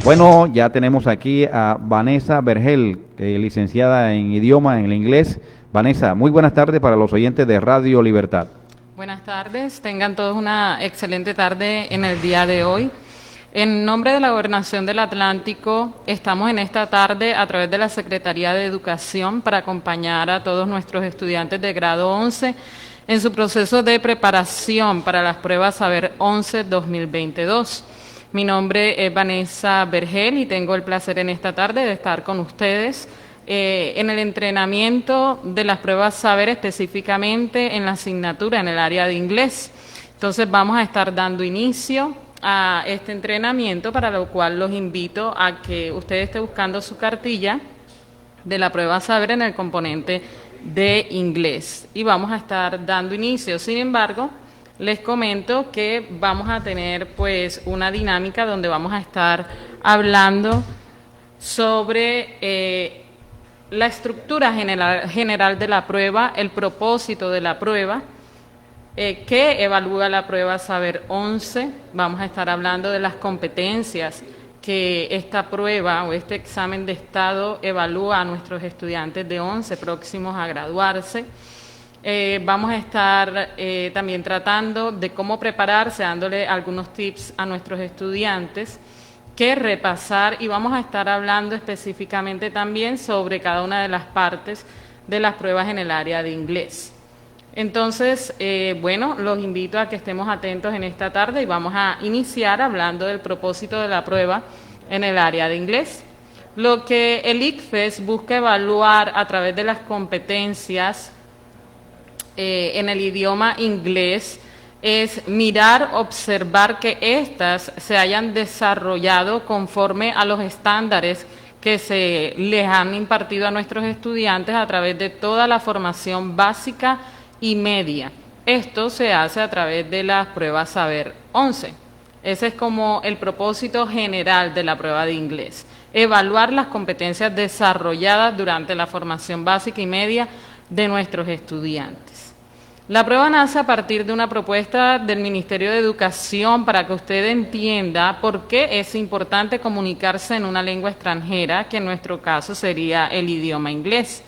Bueno, ya tenemos aquí a Vanessa Vergel, licenciada en idioma, en el inglés. Vanessa, muy buenas tardes para los oyentes de Radio Libertad. Buenas tardes, tengan todos una excelente tarde en el día de hoy. En nombre de la Gobernación del Atlántico, estamos en esta tarde a través de la Secretaría de Educación para acompañar a todos nuestros estudiantes de grado 11 en su proceso de preparación para las pruebas Saber 11 2022. Mi nombre es Vanessa Vergel y tengo el placer en esta tarde de estar con ustedes en el entrenamiento de las pruebas Saber, específicamente en la asignatura en el área de inglés. Entonces vamos a estar dando inicio a este entrenamiento, para lo cual los invito a que usted esté buscando su cartilla de la prueba Saber en el componente de inglés. Y vamos a estar dando inicio. Sin embargo, les comento que vamos a tener pues una dinámica donde vamos a estar hablando sobre la estructura general de la prueba, el propósito de la prueba, que evalúa la prueba Saber 11. Vamos a estar hablando de las competencias que esta prueba o este examen de estado evalúa a nuestros estudiantes de 11 próximos a graduarse. Vamos a estar también tratando de cómo prepararse, dándole algunos tips a nuestros estudiantes, qué repasar, y vamos a estar hablando específicamente también sobre cada una de las partes de las pruebas en el área de inglés. Entonces, bueno, los invito a que estemos atentos en esta tarde y vamos a iniciar hablando del propósito de la prueba en el área de inglés. Lo que el ICFES busca evaluar a través de las competencias en el idioma inglés es mirar, observar que éstas se hayan desarrollado conforme a los estándares que se les han impartido a nuestros estudiantes a través de toda la formación básica y media. Esto se hace a través de las pruebas Saber 11. Ese es como el propósito general de la prueba de inglés: evaluar las competencias desarrolladas durante la formación básica y media de nuestros estudiantes. La prueba nace a partir de una propuesta del Ministerio de Educación para que usted entienda por qué es importante comunicarse en una lengua extranjera, que en nuestro caso sería el idioma inglés.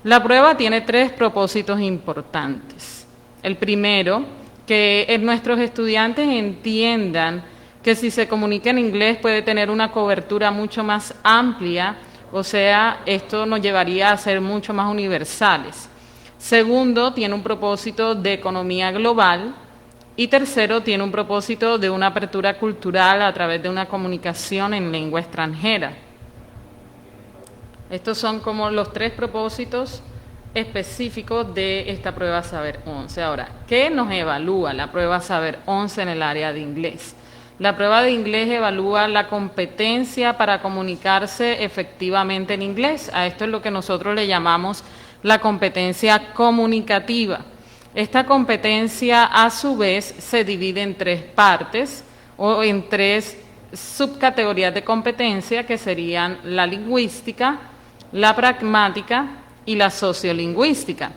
La prueba tiene 3 propósitos importantes. El primero, que nuestros estudiantes entiendan que si se comunica en inglés puede tener una cobertura mucho más amplia, o sea, esto nos llevaría a ser mucho más universales. Segundo, tiene un propósito de economía global. Y tercero, tiene un propósito de una apertura cultural a través de una comunicación en lengua extranjera. Estos son como los 3 propósitos específicos de esta prueba Saber 11. Ahora, ¿qué nos evalúa la prueba Saber 11 en el área de inglés? La prueba de inglés evalúa la competencia para comunicarse efectivamente en inglés. A esto es lo que nosotros le llamamos la competencia comunicativa. Esta competencia, a su vez, se divide en 3 partes o en 3 subcategorías de competencia, que serían la lingüística, la pragmática y la sociolingüística.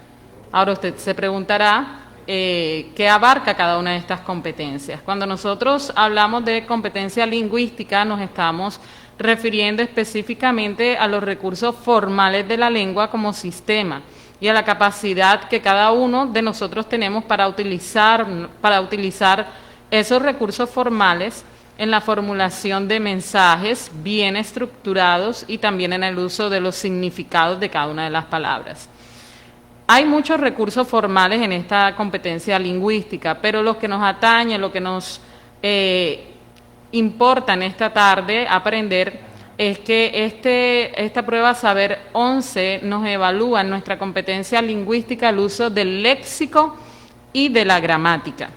Ahora usted se preguntará qué abarca cada una de estas competencias. Cuando nosotros hablamos de competencia lingüística, nos estamos refiriendo específicamente a los recursos formales de la lengua como sistema y a la capacidad que cada uno de nosotros tenemos para utilizar esos recursos formales en la formulación de mensajes bien estructurados y también en el uso de los significados de cada una de las palabras. Hay muchos recursos formales en esta competencia lingüística, pero lo que nos atañe, lo que nos importa en esta tarde aprender es que esta prueba Saber 11 nos evalúa en nuestra competencia lingüística el uso del léxico y de la gramática.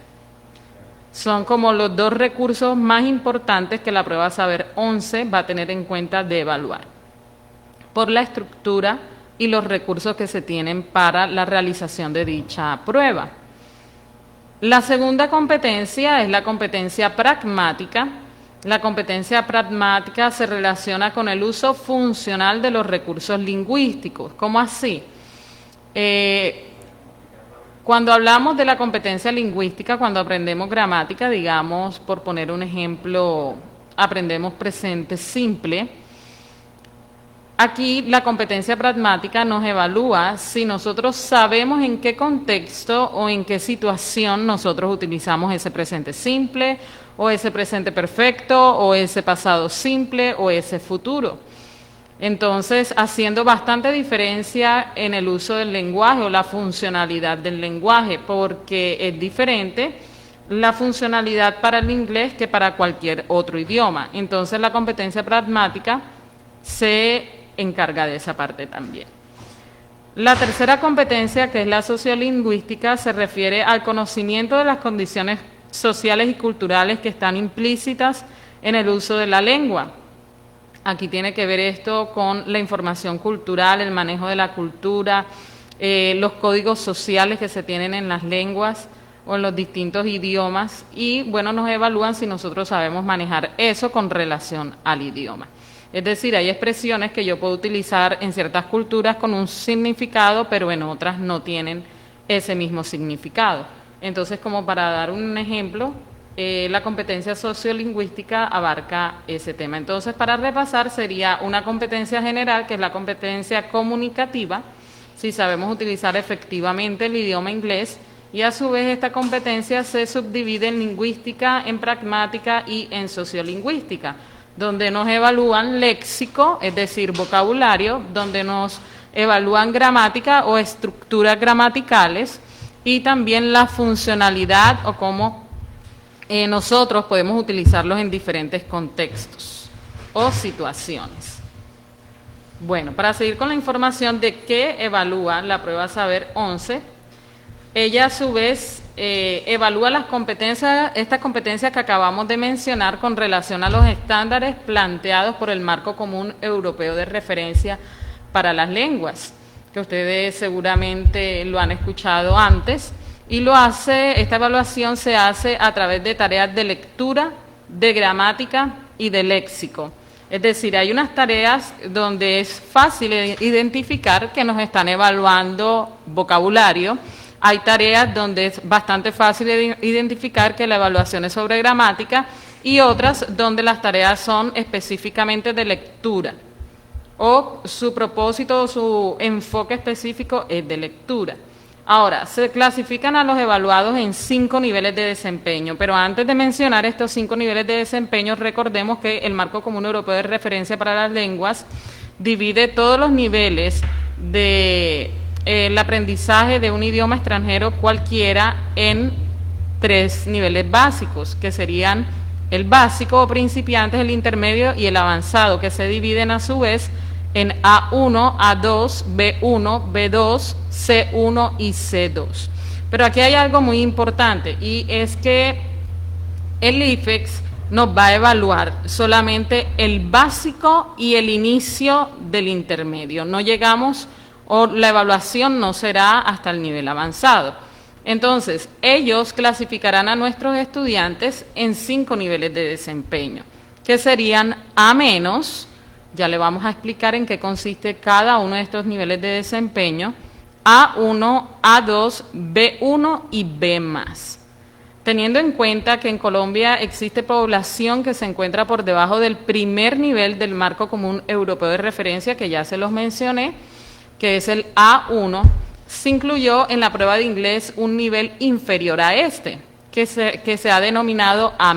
Son como los 2 recursos más importantes que la prueba Saber 11 va a tener en cuenta de evaluar, por la estructura y los recursos que se tienen para la realización de dicha prueba. La segunda competencia es la competencia pragmática. La competencia pragmática se relaciona con el uso funcional de los recursos lingüísticos. ¿Cómo así? Cuando hablamos de la competencia lingüística, cuando aprendemos gramática, digamos, por poner un ejemplo aprendemos presente simple. Aquí la competencia pragmática nos evalúa si nosotros sabemos en qué contexto o en qué situación nosotros utilizamos ese presente simple, o ese presente perfecto, o ese pasado simple, o ese futuro. Entonces, haciendo bastante diferencia en el uso del lenguaje o la funcionalidad del lenguaje, porque es diferente la funcionalidad para el inglés que para cualquier otro idioma. Entonces, la competencia pragmática se encarga de esa parte también. La tercera competencia, que es la sociolingüística, se refiere al conocimiento de las condiciones sociales y culturales que están implícitas en el uso de la lengua. Aquí tiene que ver esto con la información cultural, el manejo de la cultura, los códigos sociales que se tienen en las lenguas o en los distintos idiomas, y bueno, nos evalúan si nosotros sabemos manejar eso con relación al idioma. Es decir, hay expresiones que yo puedo utilizar en ciertas culturas con un significado, pero en otras no tienen ese mismo significado. Entonces, como para dar un ejemplo, la competencia sociolingüística abarca ese tema. Entonces, para repasar, sería una competencia general, que es la competencia comunicativa, si sabemos utilizar efectivamente el idioma inglés, y a su vez esta competencia se subdivide en lingüística, en pragmática y en sociolingüística, donde nos evalúan léxico, es decir, vocabulario, donde nos evalúan gramática o estructuras gramaticales, y también la funcionalidad o cómo nosotros podemos utilizarlos en diferentes contextos o situaciones. Bueno, para seguir con la información de qué evalúa la prueba Saber 11, ella a su vez evalúa las competencias, estas competencias que acabamos de mencionar con relación a los estándares planteados por el Marco Común Europeo de Referencia para las Lenguas, que ustedes seguramente lo han escuchado antes, y esta evaluación se hace a través de tareas de lectura, de gramática y de léxico. Es decir, hay unas tareas donde es fácil identificar que nos están evaluando vocabulario. Hay tareas donde es bastante fácil identificar que la evaluación es sobre gramática, y otras donde las tareas son específicamente de lectura, o su propósito o su enfoque específico es de lectura. Ahora, se clasifican a los evaluados en 5 niveles de desempeño, pero antes de mencionar estos 5 niveles de desempeño, recordemos que el Marco Común Europeo de Referencia para las Lenguas divide todos los niveles de el aprendizaje de un idioma extranjero cualquiera en 3 niveles básicos, que serían el básico o principiantes, el intermedio y el avanzado, que se dividen a su vez en A1, A2, B1, B2, C1 y C2. Pero aquí hay algo muy importante, y es que el IFEX nos va a evaluar solamente el básico y el inicio del intermedio. No llegamos, o la evaluación no será hasta el nivel avanzado. Entonces, ellos clasificarán a nuestros estudiantes en 5 niveles de desempeño, que serían A-, ya le vamos a explicar en qué consiste cada uno de estos niveles de desempeño, A1, A2, B1 y B+. Teniendo en cuenta que en Colombia existe población que se encuentra por debajo del primer nivel del Marco Común Europeo de Referencia, que ya se los mencioné, que es el A1, se incluyó en la prueba de inglés un nivel inferior a este, que se ha denominado A-.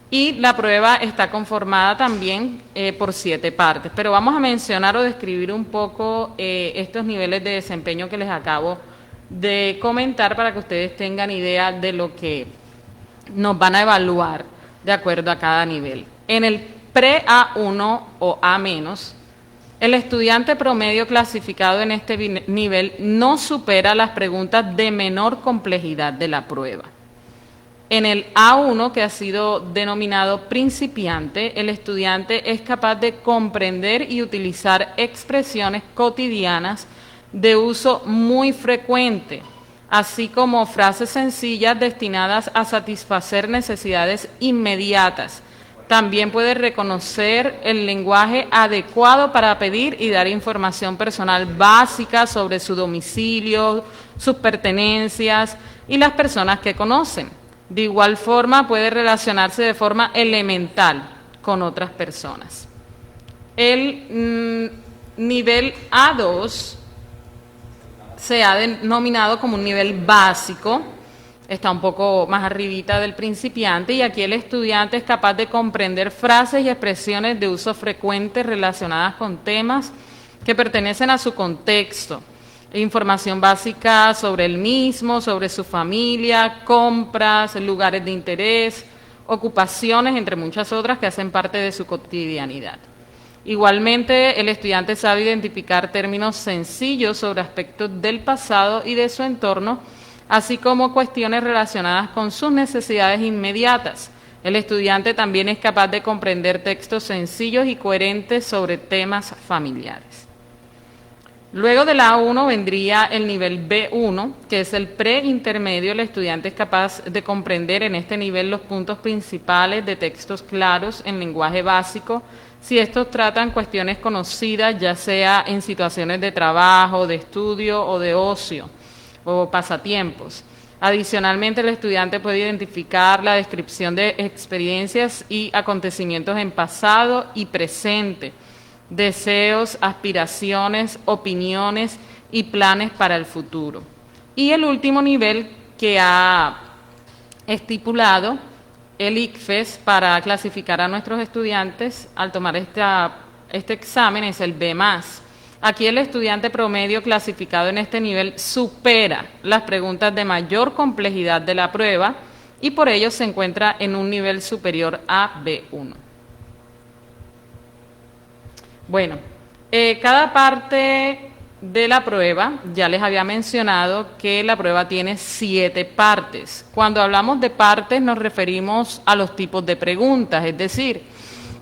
Y la prueba está conformada también por 7 partes. Pero vamos a mencionar o describir un poco estos niveles de desempeño que les acabo de comentar, para que ustedes tengan idea de lo que nos van a evaluar de acuerdo a cada nivel. En el pre-A1 o A-, el estudiante promedio clasificado en este nivel no supera las preguntas de menor complejidad de la prueba. En el A1, que ha sido denominado principiante, el estudiante es capaz de comprender y utilizar expresiones cotidianas de uso muy frecuente, así como frases sencillas destinadas a satisfacer necesidades inmediatas. También puede reconocer el lenguaje adecuado para pedir y dar información personal básica sobre su domicilio, sus pertenencias y las personas que conocen. De igual forma, puede relacionarse de forma elemental con otras personas. El nivel A2 se ha denominado como un nivel básico, está un poco más arribita del principiante, y aquí el estudiante es capaz de comprender frases y expresiones de uso frecuente relacionadas con temas que pertenecen a su contexto, información básica sobre el mismo, sobre su familia, compras, lugares de interés, ocupaciones, entre muchas otras que hacen parte de su cotidianidad. Igualmente, el estudiante sabe identificar términos sencillos sobre aspectos del pasado y de su entorno, así como cuestiones relacionadas con sus necesidades inmediatas. El estudiante también es capaz de comprender textos sencillos y coherentes sobre temas familiares. Luego de la A1 vendría el nivel B1, que es el preintermedio. El estudiante es capaz de comprender en este nivel los puntos principales de textos claros en lenguaje básico, si estos tratan cuestiones conocidas, ya sea en situaciones de trabajo, de estudio o de ocio o pasatiempos. Adicionalmente, el estudiante puede identificar la descripción de experiencias y acontecimientos en pasado y presente, deseos, aspiraciones, opiniones y planes para el futuro. Y el último nivel que ha estipulado el ICFES para clasificar a nuestros estudiantes al tomar este examen es el B+. Aquí el estudiante promedio clasificado en este nivel supera las preguntas de mayor complejidad de la prueba y por ello se encuentra en un nivel superior a B1. Bueno, cada parte de la prueba, ya les había mencionado que la prueba tiene 7 partes. Cuando hablamos de partes nos referimos a los tipos de preguntas, es decir,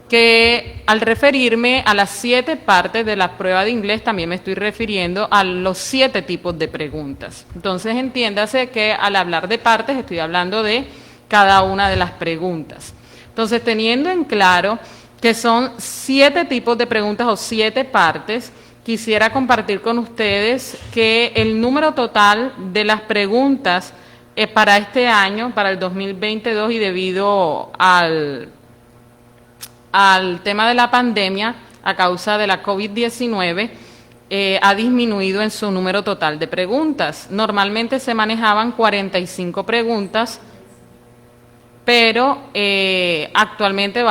que al referirme a las 7 partes de la prueba de inglés también me estoy refiriendo a los 7 tipos de preguntas. Entonces entiéndase que al hablar de partes estoy hablando de cada una de las preguntas. Entonces, teniendo en claro que son 7 tipos de preguntas o 7 partes, quisiera compartir con ustedes que el número total de las preguntas para este año, para el 2022, y debido al tema de la pandemia, a causa de la COVID-19, ha disminuido en su número total de preguntas. Normalmente se manejaban 45 preguntas, pero actualmente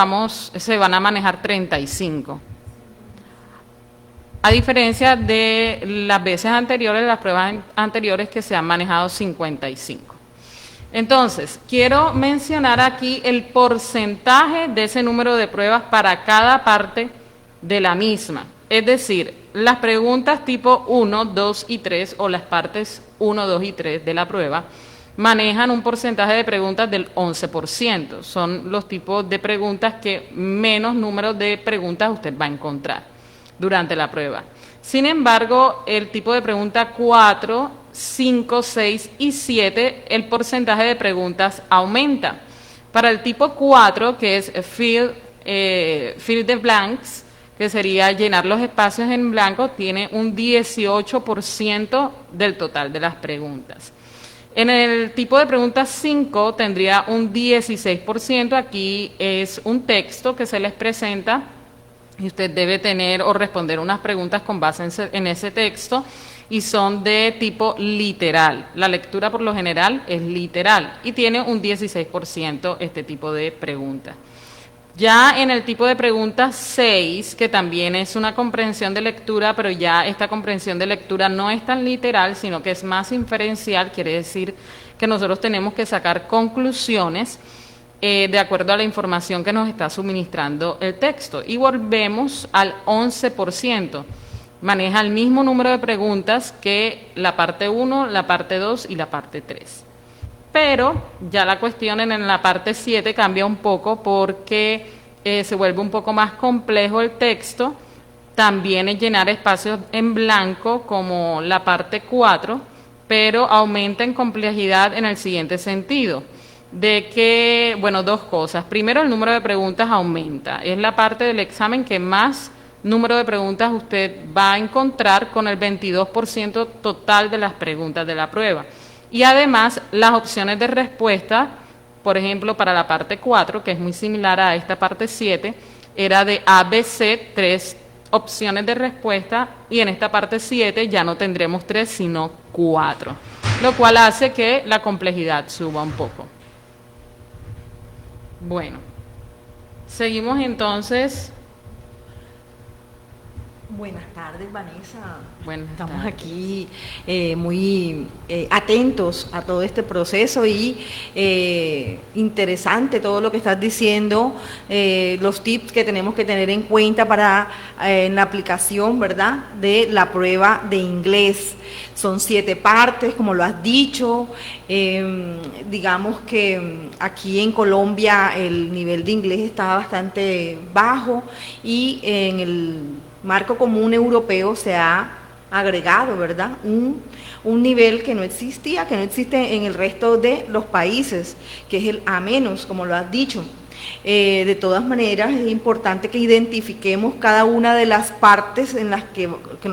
se van a manejar 35. A diferencia de las veces anteriores, las pruebas anteriores que se han manejado 55. Entonces, quiero mencionar aquí el porcentaje de ese número de pruebas para cada parte de la misma. Es decir, las preguntas tipo 1, 2 y 3 o las partes 1, 2 y 3 de la prueba manejan un porcentaje de preguntas del 11%. Son los tipos de preguntas que menos número de preguntas usted va a encontrar durante la prueba. Sin embargo, el tipo de pregunta 4, 5, 6 y 7, el porcentaje de preguntas aumenta. Para el tipo 4, que es fill the blanks, que sería llenar los espacios en blanco, tiene un 18% del total de las preguntas. En el tipo de pregunta 5 tendría un 16%, aquí es un texto que se les presenta y usted debe tener o responder unas preguntas con base en ese texto y son de tipo literal. La lectura por lo general es literal y tiene un 16% este tipo de preguntas. Ya en el tipo de pregunta 6, que también es una comprensión de lectura, pero ya esta comprensión de lectura no es tan literal, sino que es más inferencial, quiere decir que nosotros tenemos que sacar conclusiones de acuerdo a la información que nos está suministrando el texto. Y volvemos al 11%. Maneja el mismo número de preguntas que la parte 1, la parte 2 y la parte 3. Pero ya la cuestión en la parte 7 cambia un poco porque se vuelve un poco más complejo el texto. También es llenar espacios en blanco como la parte 4, pero aumenta en complejidad en el siguiente sentido. De que, bueno, dos cosas. Primero, el número de preguntas aumenta. Es la parte del examen que más número de preguntas usted va a encontrar, con el 22% total de las preguntas de la prueba. Y además, las opciones de respuesta por ejemplo, para la parte 4, que es muy similar a esta parte 7, era de A, B, C, 3 opciones de respuesta, y en esta parte 7 ya no tendremos 3, sino 4, lo cual hace que la complejidad suba un poco. Bueno, seguimos entonces. Buenas tardes, Vanessa. Buenas Estamos tardes. aquí muy atentos a todo este proceso y interesante todo lo que estás diciendo, los tips que tenemos que tener en cuenta para en la aplicación, ¿verdad?, de la prueba de inglés. Son 7 partes, como lo has dicho. Digamos que aquí en Colombia el nivel de inglés está bastante bajo y en el marco común europeo se ha agregado, ¿verdad?, un nivel que no existía, que no existe en el resto de los países, que es el A-, como lo has dicho. De todas maneras, es importante que identifiquemos cada una de las partes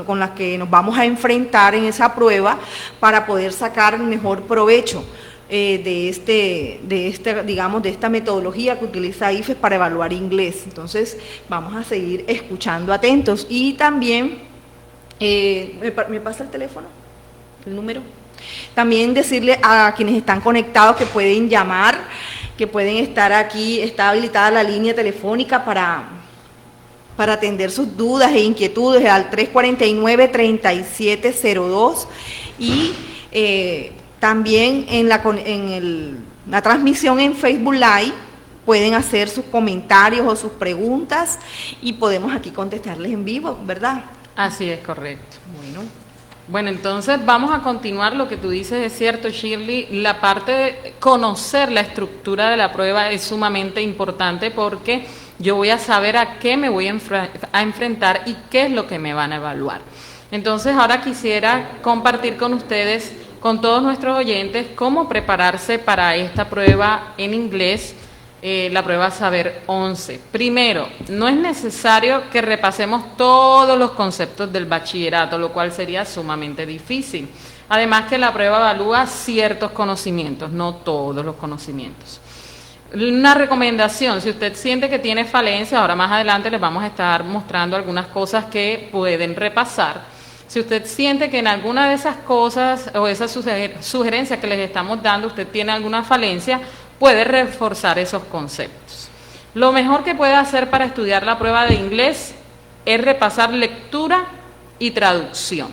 con las que nos vamos a enfrentar en esa prueba para poder sacar el mejor provecho de esta metodología que utiliza IFES para evaluar inglés. Entonces, vamos a seguir escuchando atentos. Y también, ¿me pasa el teléfono? ¿El número? También decirle a quienes están conectados que pueden llamar, que pueden estar aquí, está habilitada la línea telefónica para atender sus dudas e inquietudes al 349-3702 y también en la transmisión en Facebook Live pueden hacer sus comentarios o sus preguntas y podemos aquí contestarles en vivo, ¿verdad? Así es, correcto. Bueno, entonces vamos a continuar. Lo que tú dices es cierto, Shirley. La parte de conocer la estructura de la prueba es sumamente importante porque yo voy a saber a qué me voy a enfrentar y qué es lo que me van a evaluar. Entonces ahora quisiera compartir con ustedes, con todos nuestros oyentes, cómo prepararse para esta prueba en inglés, la prueba Saber 11. Primero, no es necesario que repasemos todos los conceptos del bachillerato, lo cual sería sumamente difícil. Además que la prueba evalúa ciertos conocimientos, no todos los conocimientos. Una recomendación, si usted siente que tiene falencias, ahora más adelante les vamos a estar mostrando algunas cosas que pueden repasar. Si usted siente que en alguna de esas cosas o esas sugerencias que les estamos dando, usted tiene alguna falencia, puede reforzar esos conceptos. Lo mejor que puede hacer para estudiar la prueba de inglés es repasar lectura y traducción.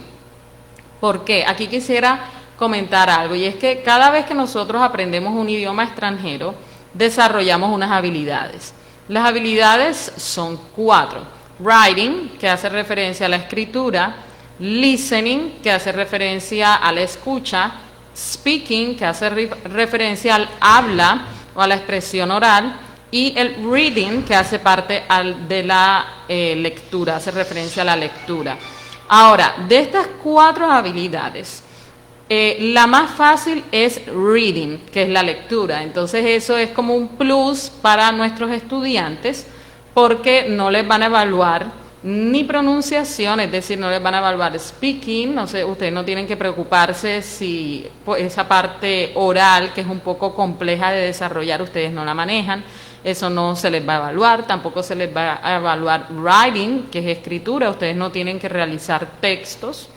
¿Por qué? Aquí quisiera comentar algo, y es que cada vez que nosotros aprendemos un idioma extranjero, desarrollamos unas habilidades. Las habilidades son 4. Writing, que hace referencia a la escritura; listening, que hace referencia a la escucha; speaking, que hace referencia al habla o a la expresión oral; y el reading, que hace parte de la lectura, hace referencia a la lectura. Ahora, de estas 4 habilidades, la más fácil es reading, que es la lectura. Entonces eso es como un plus para nuestros estudiantes porque no les van a evaluar ni pronunciación, es decir, no les van a evaluar speaking, no sé, ustedes no tienen que preocuparse si esa parte oral, que es un poco compleja de desarrollar, ustedes no la manejan, eso no se les va a evaluar. Tampoco se les va a evaluar writing, que es escritura, ustedes no tienen que realizar textos.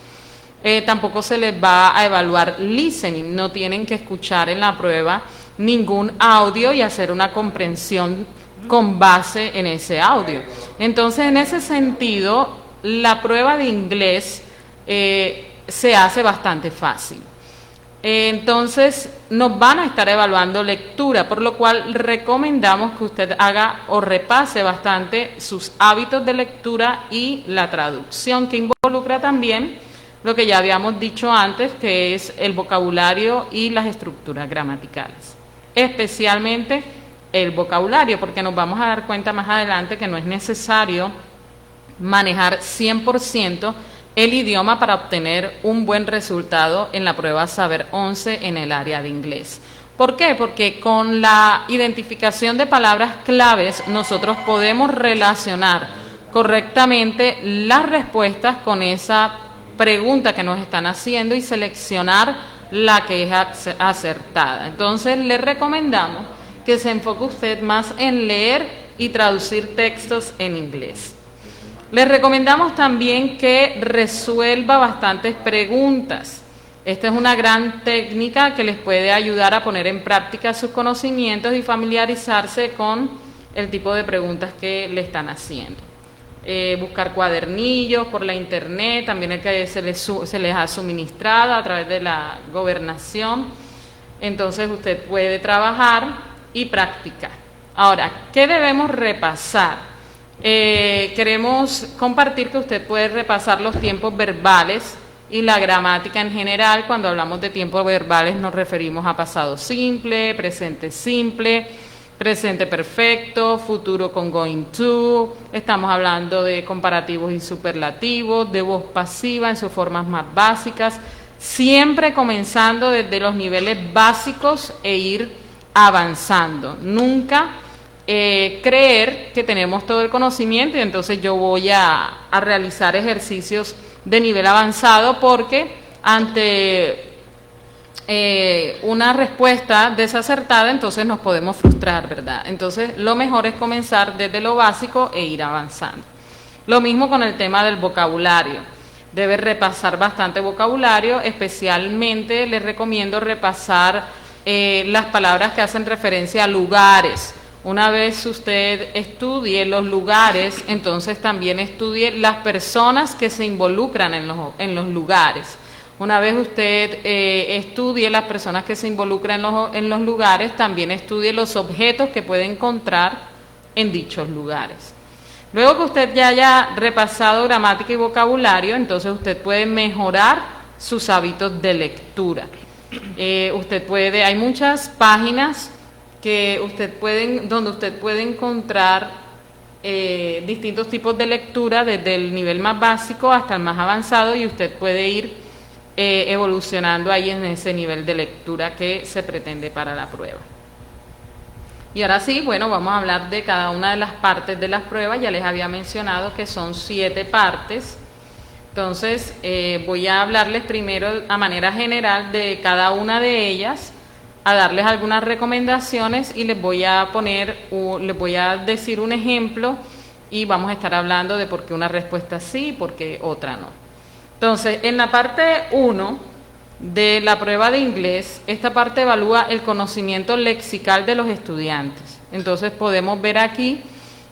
Tampoco se les va a evaluar listening, no tienen que escuchar en la prueba ningún audio y hacer una comprensión con base en ese audio. Entonces, en ese sentido, la prueba de inglés se hace bastante fácil. Entonces, nos van a estar evaluando lectura, por lo cual recomendamos que usted haga o repase bastante sus hábitos de lectura y la traducción, que involucra también lo que ya habíamos dicho antes, que es el vocabulario y las estructuras gramaticales. Especialmente el vocabulario, porque nos vamos a dar cuenta más adelante que no es necesario manejar 100% el idioma para obtener un buen resultado en la prueba Saber 11 en el área de inglés. ¿Por qué? Porque con la identificación de palabras claves nosotros podemos relacionar correctamente las respuestas con esa pregunta que nos están haciendo y seleccionar la que es acertada. Entonces, les recomendamos que se enfoque usted más en leer y traducir textos en inglés. Les recomendamos también que resuelva bastantes preguntas. Esta es una gran técnica que les puede ayudar a poner en práctica sus conocimientos y familiarizarse con el tipo de preguntas que le están haciendo. Buscar cuadernillos por la internet, también el que se les ha suministrado a través de la gobernación. Entonces usted puede trabajar y practicar. Ahora, ¿qué debemos repasar? Queremos compartir que usted puede repasar los tiempos verbales y la gramática en general. Cuando hablamos de tiempos verbales nos referimos a pasado simple, presente simple, presente perfecto, futuro con going to. Estamos hablando de comparativos y superlativos, de voz pasiva en sus formas más básicas, siempre comenzando desde los niveles básicos e ir avanzando. Nunca creer que tenemos todo el conocimiento y entonces yo voy a realizar ejercicios de nivel avanzado, porque ante una respuesta desacertada entonces nos podemos frustrar, ¿verdad? Entonces lo mejor es comenzar desde lo básico e ir avanzando. Lo mismo con el tema del vocabulario. Debe repasar bastante vocabulario, especialmente les recomiendo repasar las palabras que hacen referencia a lugares. Una vez usted estudie los lugares, entonces también estudie las personas que se involucran en los lugares. Una vez usted estudie las personas que se involucran en los lugares, también estudie los objetos que puede encontrar en dichos lugares. Luego que usted ya haya repasado gramática y vocabulario, entonces usted puede mejorar sus hábitos de lectura. Hay muchas páginas que donde usted puede encontrar distintos tipos de lectura, desde el nivel más básico hasta el más avanzado, y usted puede ir evolucionando ahí en ese nivel de lectura que se pretende para la prueba. Y ahora sí, bueno, vamos a hablar de cada una de las partes de las pruebas. Ya les había mencionado que son 7 partes. Entonces, voy a hablarles primero a manera general de cada una de ellas, a darles algunas recomendaciones y les voy a decir un ejemplo y vamos a estar hablando de por qué una respuesta sí y por qué otra no. Entonces, en la parte 1 de la prueba de inglés, esta parte evalúa el conocimiento lexical de los estudiantes. Entonces, podemos ver aquí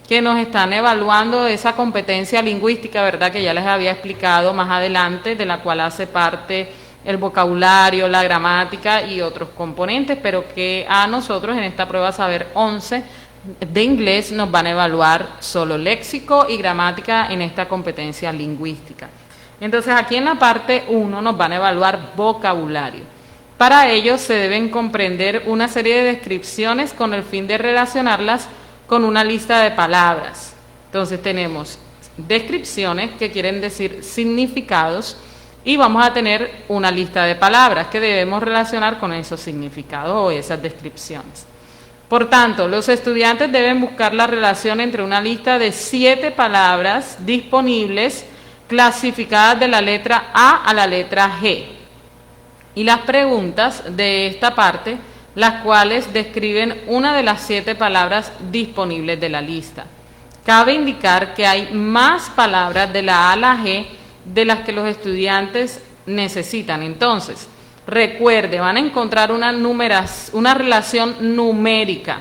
que nos están evaluando esa competencia lingüística, ¿verdad?, que ya les había explicado más adelante, de la cual hace parte el vocabulario, la gramática y otros componentes, pero que a nosotros en esta prueba Saber 11 de inglés nos van a evaluar solo léxico y gramática en esta competencia lingüística. Entonces aquí en la parte 1 nos van a evaluar vocabulario. Para ello se deben comprender una serie de descripciones con el fin de relacionarlas con una lista de palabras. Entonces tenemos descripciones, que quieren decir significados, y vamos a tener una lista de palabras que debemos relacionar con esos significados o esas descripciones. Por tanto, los estudiantes deben buscar la relación entre una lista de 7 palabras disponibles clasificadas de la letra A la letra G. Y las preguntas de esta parte, las cuales describen una de las 7 palabras disponibles de la lista. Cabe indicar que hay más palabras de la A a la G de las que los estudiantes necesitan. Entonces, recuerde, van a encontrar una relación numérica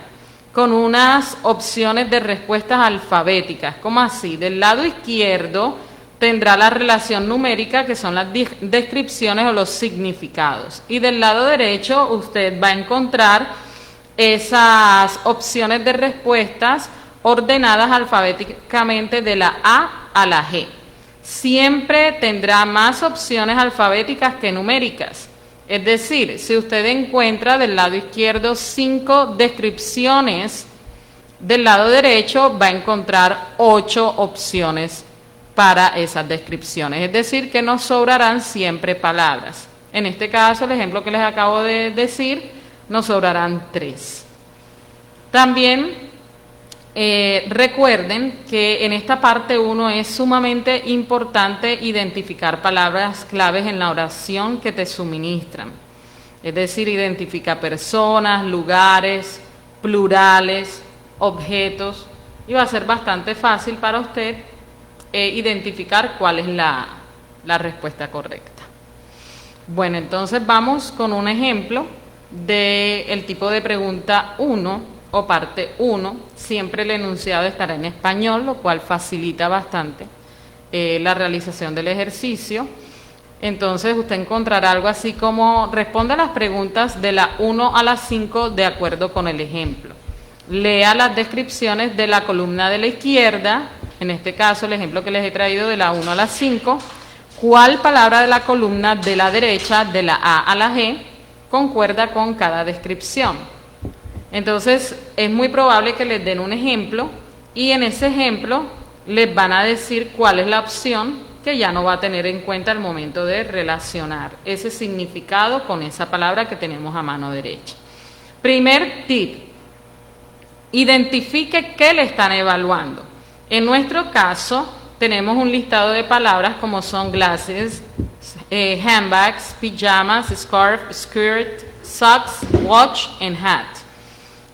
con unas opciones de respuestas alfabéticas. ¿Cómo así? Del lado izquierdo tendrá la relación numérica, que son las descripciones o los significados. Y del lado derecho usted va a encontrar esas opciones de respuestas ordenadas alfabéticamente de la A a la G. Siempre tendrá más opciones alfabéticas que numéricas. Es decir, si usted encuentra del lado izquierdo 5 descripciones, del lado derecho va a encontrar 8 opciones para esas descripciones. Es decir, que nos sobrarán siempre palabras. En este caso, el ejemplo que les acabo de decir, nos sobrarán 3. También recuerden que en esta parte 1 es sumamente importante identificar palabras claves en la oración que te suministran. Es decir, identifica personas, lugares, plurales, objetos, y va a ser bastante fácil para usted identificar cuál es la respuesta correcta. Bueno, entonces vamos con un ejemplo del tipo de pregunta 1 o parte 1. Siempre el enunciado estará en español, lo cual facilita bastante la realización del ejercicio. Entonces usted encontrará algo así como: responda a las preguntas de la 1 a la 5 de acuerdo con el ejemplo. Lea las descripciones de la columna de la izquierda, en este caso el ejemplo que les he traído de la 1 a la 5. ¿Cuál palabra de la columna de la derecha, de la A a la G, concuerda con cada descripción? Entonces es muy probable que les den un ejemplo y en ese ejemplo les van a decir cuál es la opción que ya no va a tener en cuenta al momento de relacionar ese significado con esa palabra que tenemos a mano derecha. Primer tip: identifique qué le están evaluando. En nuestro caso tenemos un listado de palabras como son glasses, handbags, pijamas, scarf, skirt, socks, watch and hat.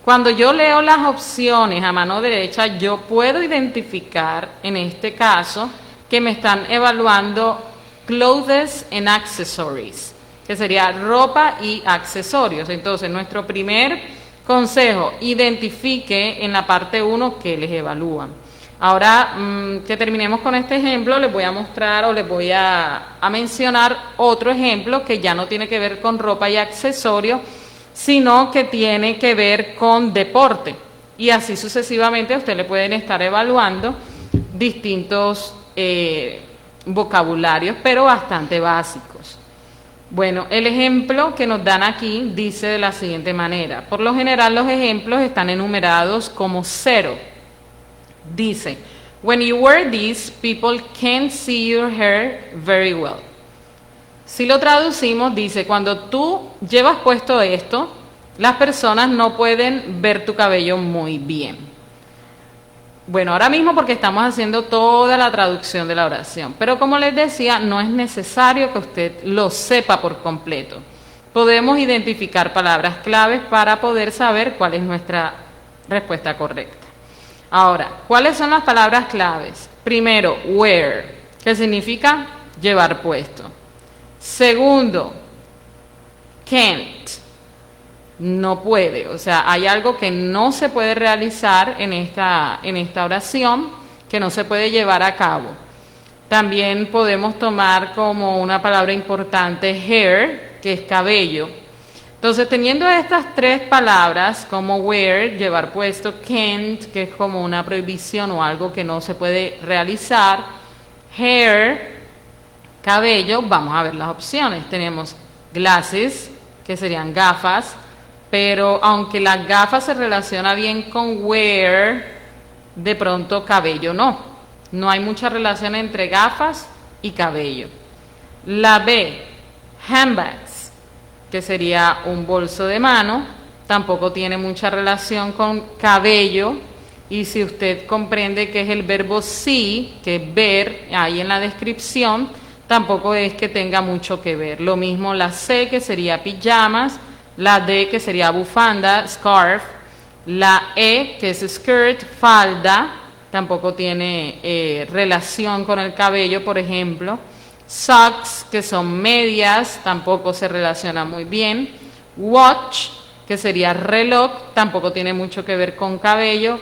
Cuando yo leo las opciones a mano derecha, yo puedo identificar en este caso que me están evaluando clothes and accessories, que sería ropa y accesorios. Entonces, nuestro primer consejo: identifique en la parte 1 qué les evalúan. Ahora que terminemos con este ejemplo, les voy a mostrar o les voy a mencionar otro ejemplo que ya no tiene que ver con ropa y accesorios, sino que tiene que ver con deporte. Y así sucesivamente a usted le pueden estar evaluando distintos vocabularios, pero bastante básicos. Bueno, el ejemplo que nos dan aquí dice de la siguiente manera. Por lo general los ejemplos están enumerados como 0. Dice: when you wear this, people can't see your hair very well. Si lo traducimos, dice: cuando tú llevas puesto esto, las personas no pueden ver tu cabello muy bien. Bueno, ahora mismo porque estamos haciendo toda la traducción de la oración, pero como les decía, no es necesario que usted lo sepa por completo. Podemos identificar palabras claves para poder saber cuál es nuestra respuesta correcta. Ahora, ¿cuáles son las palabras claves? Primero, wear, que significa llevar puesto. Segundo, can't, no puede, o sea, hay algo que no se puede realizar en esta oración, que no se puede llevar a cabo. También podemos tomar como una palabra importante hair, que es cabello. Entonces, teniendo estas tres palabras como wear, llevar puesto, can't, que es como una prohibición o algo que no se puede realizar, hair, cabello, vamos a ver las opciones. Tenemos glasses, que serían gafas, pero aunque las gafas se relaciona bien con wear, de pronto cabello no. No hay mucha relación entre gafas y cabello. La B, handbags, que sería un bolso de mano, tampoco tiene mucha relación con cabello. Y si usted comprende que es el verbo see, que es ver, ahí en la descripción, tampoco es que tenga mucho que ver. Lo mismo la C, que sería pijamas, la D, que sería bufanda, scarf, la E, que es skirt, falda, tampoco tiene relación con el cabello, por ejemplo. Socks, que son medias, tampoco se relaciona muy bien. Watch, que sería reloj, tampoco tiene mucho que ver con cabello.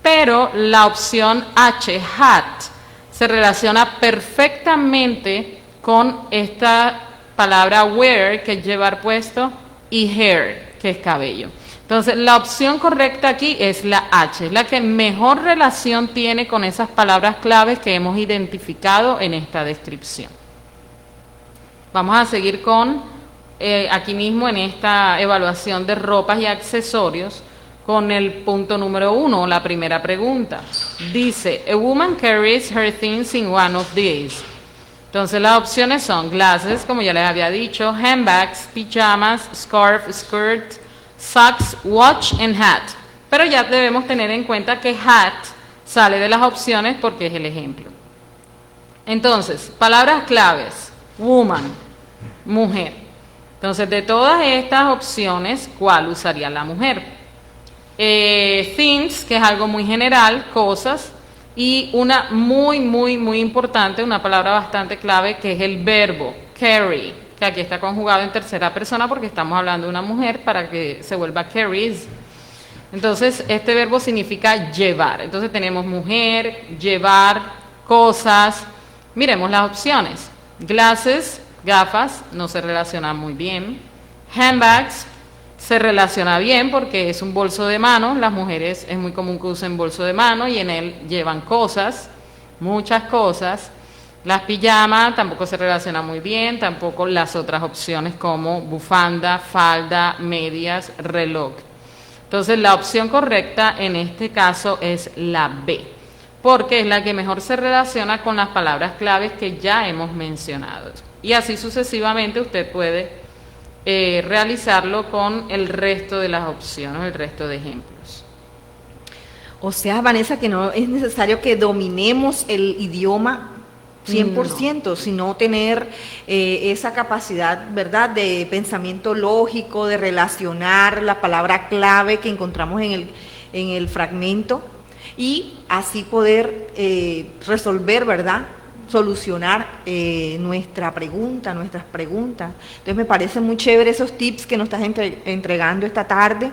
Pero la opción H, hat, se relaciona perfectamente con esta palabra wear, que es llevar puesto, y hair, que es cabello. Entonces, la opción correcta aquí es la H, es la que mejor relación tiene con esas palabras claves que hemos identificado en esta descripción. Vamos a seguir con, aquí mismo en esta evaluación de ropas y accesorios, con el punto número 1, la primera pregunta. Dice, a woman carries her things in one of these. Entonces las opciones son glasses, como ya les había dicho, handbags, pijamas, scarf, skirt, socks, watch and hat. Pero ya debemos tener en cuenta que hat sale de las opciones porque es el ejemplo. Entonces, palabras claves, woman, mujer. Entonces, de todas estas opciones, ¿cuál usaría la mujer? things, que es algo muy general, cosas, y una muy importante, una palabra bastante clave, que es el verbo carry, que aquí está conjugado en tercera persona porque estamos hablando de una mujer para que se vuelva carries. Entonces, este verbo significa llevar. Entonces, tenemos mujer, llevar, cosas. Miremos las opciones. Glasses, gafas, no se relaciona muy bien. Handbags, se relaciona bien porque es un bolso de mano. Las mujeres es muy común que usen bolso de mano y en él llevan cosas, muchas cosas. Las pijamas tampoco se relaciona muy bien, tampoco las otras opciones como bufanda, falda, medias, reloj. Entonces la opción correcta en este caso es la B, porque es la que mejor se relaciona con las palabras claves que ya hemos mencionado. Y así sucesivamente usted puede realizarlo con el resto de las opciones, el resto de ejemplos. O sea, Vanessa, que no es necesario que dominemos el idioma 100%, sino tener esa capacidad, ¿verdad?, de pensamiento lógico, de relacionar la palabra clave que encontramos en el fragmento y así poder resolver, ¿verdad?, solucionar nuestras preguntas. Entonces me parece muy chévere esos tips que nos estás entregando esta tarde,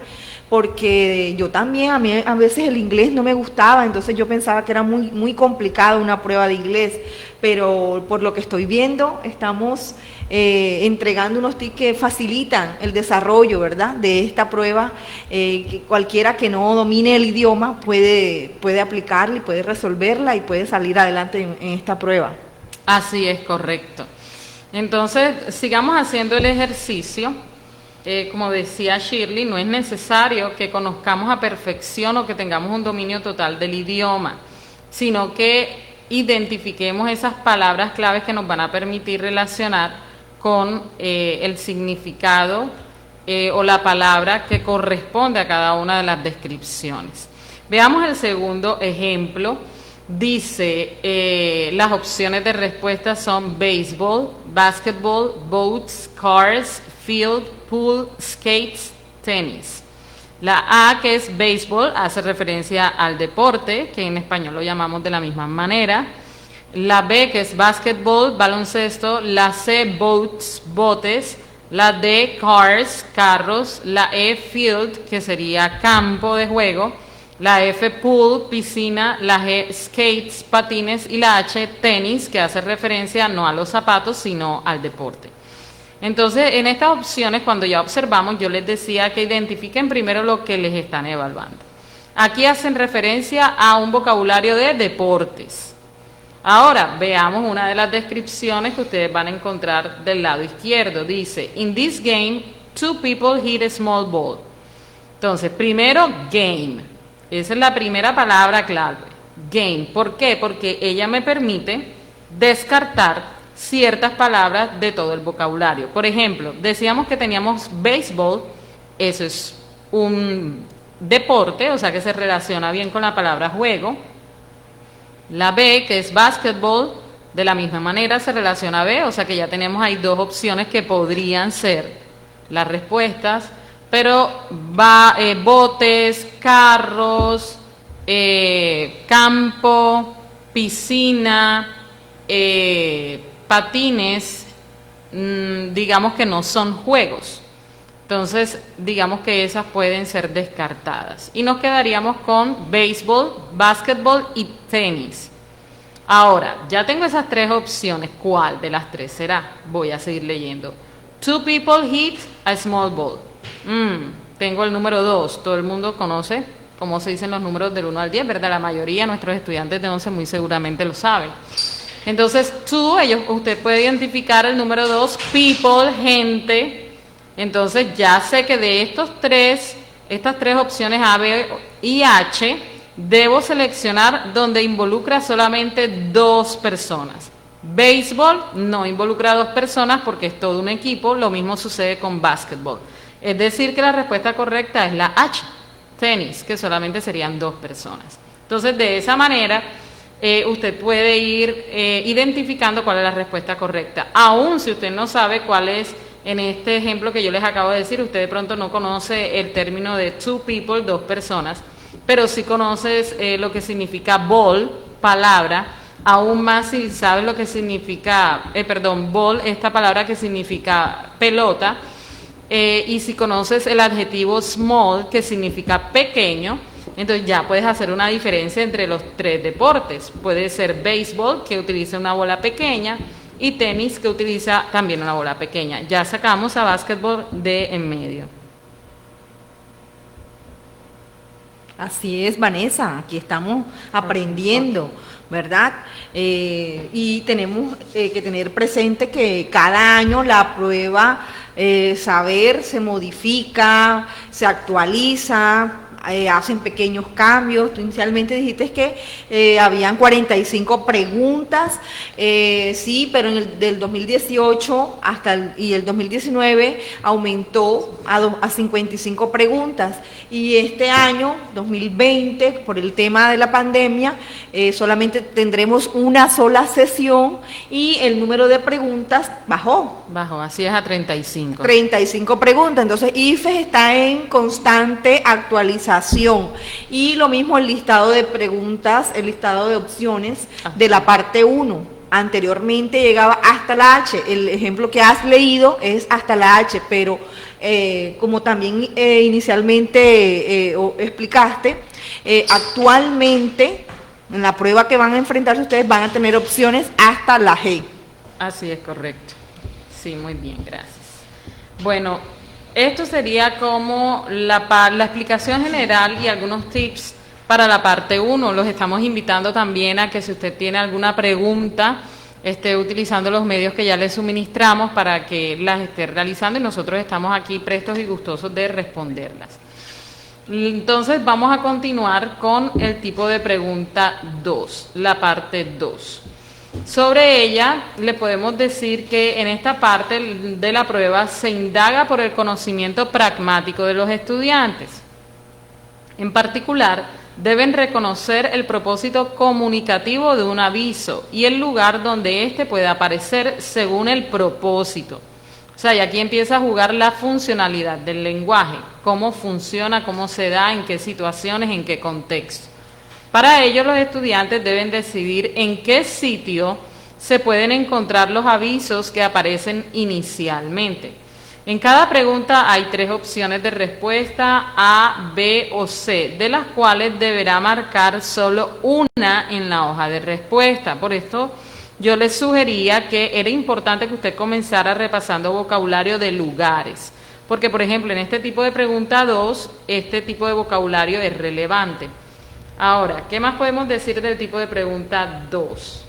porque yo también, a mí a veces el inglés no me gustaba, entonces yo pensaba que era muy complicado una prueba de inglés, pero por lo que estoy viendo, estamos entregando unos tips que facilitan el desarrollo, ¿verdad?, de esta prueba, que cualquiera que no domine el idioma puede aplicarla y puede resolverla y puede salir adelante en esta prueba. Así es, correcto. Entonces, sigamos haciendo el ejercicio. Como decía Shirley, no es necesario que conozcamos a perfección o que tengamos un dominio total del idioma, sino que identifiquemos esas palabras claves que nos van a permitir relacionar con el significado o la palabra que corresponde a cada una de las descripciones. Veamos el segundo ejemplo. Dice, las opciones de respuesta son baseball, basketball, boats, cars, field, pool, skates, tenis. La A, que es béisbol, hace referencia al deporte, que en español lo llamamos de la misma manera. La B, que es básquetbol, baloncesto. La C, boats, botes. La D, cars, carros. La E, field, que sería campo de juego. La F, pool, piscina. La G, skates, patines. Y la H, tenis, que hace referencia no a los zapatos, sino al deporte. Entonces, en estas opciones, cuando ya observamos, yo les decía que identifiquen primero lo que les están evaluando. Aquí hacen referencia a un vocabulario de deportes. Ahora, veamos una de las descripciones que ustedes van a encontrar del lado izquierdo. Dice, in this game, two people hit a small ball. Entonces, primero, game. Esa es la primera palabra clave. Game. ¿Por qué? Porque ella me permite descartar ciertas palabras de todo el vocabulario. Por ejemplo, decíamos que teníamos béisbol, eso es un deporte, o sea que se relaciona bien con la palabra juego. La B, que es básquetbol, de la misma manera se relaciona a B, o sea que ya tenemos ahí dos opciones que podrían ser las respuestas, pero botes, carros, campo, piscina, patines, digamos que no son juegos. Entonces, digamos que esas pueden ser descartadas. Y nos quedaríamos con béisbol, básquetbol y tenis. Ahora, ya tengo esas tres opciones. ¿Cuál de las tres será? Voy a seguir leyendo. Two people hit a small ball. Tengo el número 2. Todo el mundo conoce cómo se dicen los números del 1 al 10, ¿verdad? La mayoría de nuestros estudiantes de 11 muy seguramente lo saben. Entonces, usted puede identificar el número 2, people, gente. Entonces, ya sé que de estas tres opciones A, B y H, debo seleccionar donde involucra solamente dos personas. Béisbol no involucra a dos personas porque es todo un equipo, lo mismo sucede con básquetbol. Es decir, que la respuesta correcta es la H, tenis, que solamente serían dos personas. Entonces, de esa manera, usted puede ir identificando cuál es la respuesta correcta, aun si usted no sabe cuál es en este ejemplo que yo les acabo de decir, usted de pronto no conoce el término de two people, dos personas, pero sí conoces lo que significa ball, palabra, aún más si sabes lo que significa, ball, esta palabra que significa pelota, y si conoces el adjetivo small, que significa pequeño, entonces ya puedes hacer una diferencia entre los tres deportes. Puede ser béisbol, que utiliza una bola pequeña, y tenis, que utiliza también una bola pequeña. Ya sacamos a básquetbol de en medio. Así es, Vanessa, aquí estamos aprendiendo, ¿verdad? Y tenemos que tener presente que cada año la prueba saber se modifica, se actualiza, hacen pequeños cambios. Tú inicialmente dijiste que habían 45 preguntas, sí, pero en del 2018 y el 2019 aumentó a 55 preguntas, y este año, 2020, por el tema de la pandemia, solamente tendremos una sola sesión y el número de preguntas bajó. Bajó, así es, a 35. 35 preguntas, entonces IFES está en constante actualización, y lo mismo el listado de preguntas, el listado de opciones de la parte 1. Anteriormente llegaba hasta la H, el ejemplo que has leído es hasta la H, pero como también inicialmente explicaste, actualmente en la prueba que van a enfrentarse ustedes van a tener opciones hasta la G. Así es, correcto. Sí, muy bien, gracias. Bueno, esto sería como la explicación general y algunos tips para la parte 1. Los estamos invitando también a que si usted tiene alguna pregunta, esté utilizando los medios que ya le suministramos para que las esté realizando, y nosotros estamos aquí prestos y gustosos de responderlas. Entonces vamos a continuar con el tipo de pregunta 2, la parte 2. Sobre ella le podemos decir que en esta parte de la prueba se indaga por el conocimiento pragmático de los estudiantes. En particular, deben reconocer el propósito comunicativo de un aviso y el lugar donde éste puede aparecer según el propósito. O sea, y aquí empieza a jugar la funcionalidad del lenguaje, cómo funciona, cómo se da, en qué situaciones, en qué contexto. Para ello, los estudiantes deben decidir en qué sitio se pueden encontrar los avisos que aparecen inicialmente. En cada pregunta hay 3 opciones de respuesta, A, B o C, de las cuales deberá marcar solo una en la hoja de respuesta. Por esto, yo les sugería que era importante que usted comenzara repasando vocabulario de lugares, porque, por ejemplo, en este tipo de pregunta 2, este tipo de vocabulario es relevante. Ahora, ¿qué más podemos decir del tipo de pregunta 2?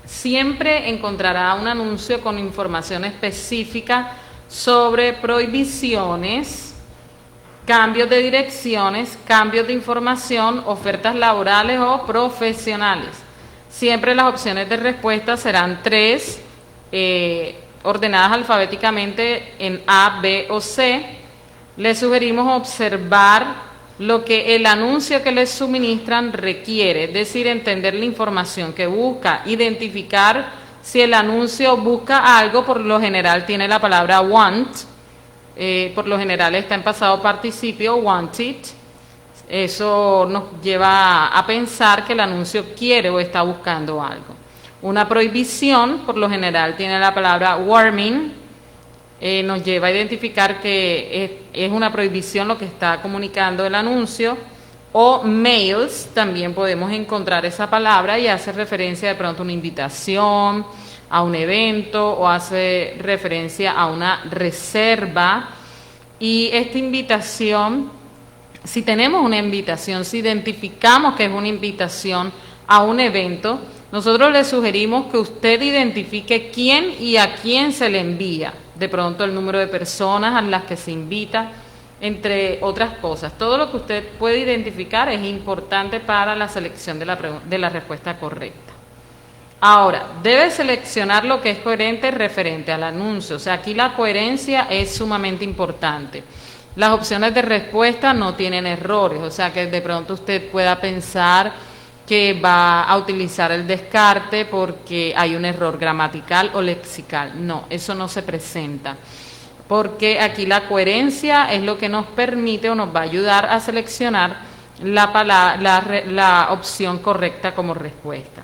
Siempre encontrará un anuncio con información específica sobre prohibiciones, cambios de direcciones, cambios de información, ofertas laborales o profesionales. Siempre las opciones de respuesta serán 3, ordenadas alfabéticamente en A, B o C. Les sugerimos observar lo que el anuncio que les suministran requiere, es decir, entender la información que busca, identificar si el anuncio busca algo. Por lo general tiene la palabra want, por lo general está en pasado participio, wanted. Eso nos lleva a pensar que el anuncio quiere o está buscando algo. Una prohibición, por lo general tiene la palabra warning, nos lleva a identificar que es una prohibición lo que está comunicando el anuncio. O mails, también podemos encontrar esa palabra y hace referencia de pronto a una invitación, a un evento, o hace referencia a una reserva. Y esta invitación, si tenemos una invitación, si identificamos que es una invitación a un evento, nosotros le sugerimos que usted identifique quién y a quién se le envía. De pronto el número de personas a las que se invita, entre otras cosas. Todo lo que usted puede identificar es importante para la selección de la respuesta correcta. Ahora, debe seleccionar lo que es coherente referente al anuncio. O sea, aquí la coherencia es sumamente importante. Las opciones de respuesta no tienen errores, o sea que de pronto usted pueda pensar que va a utilizar el descarte porque hay un error gramatical o lexical. No, eso no se presenta, porque aquí la coherencia es lo que nos permite o nos va a ayudar a seleccionar la opción correcta como respuesta.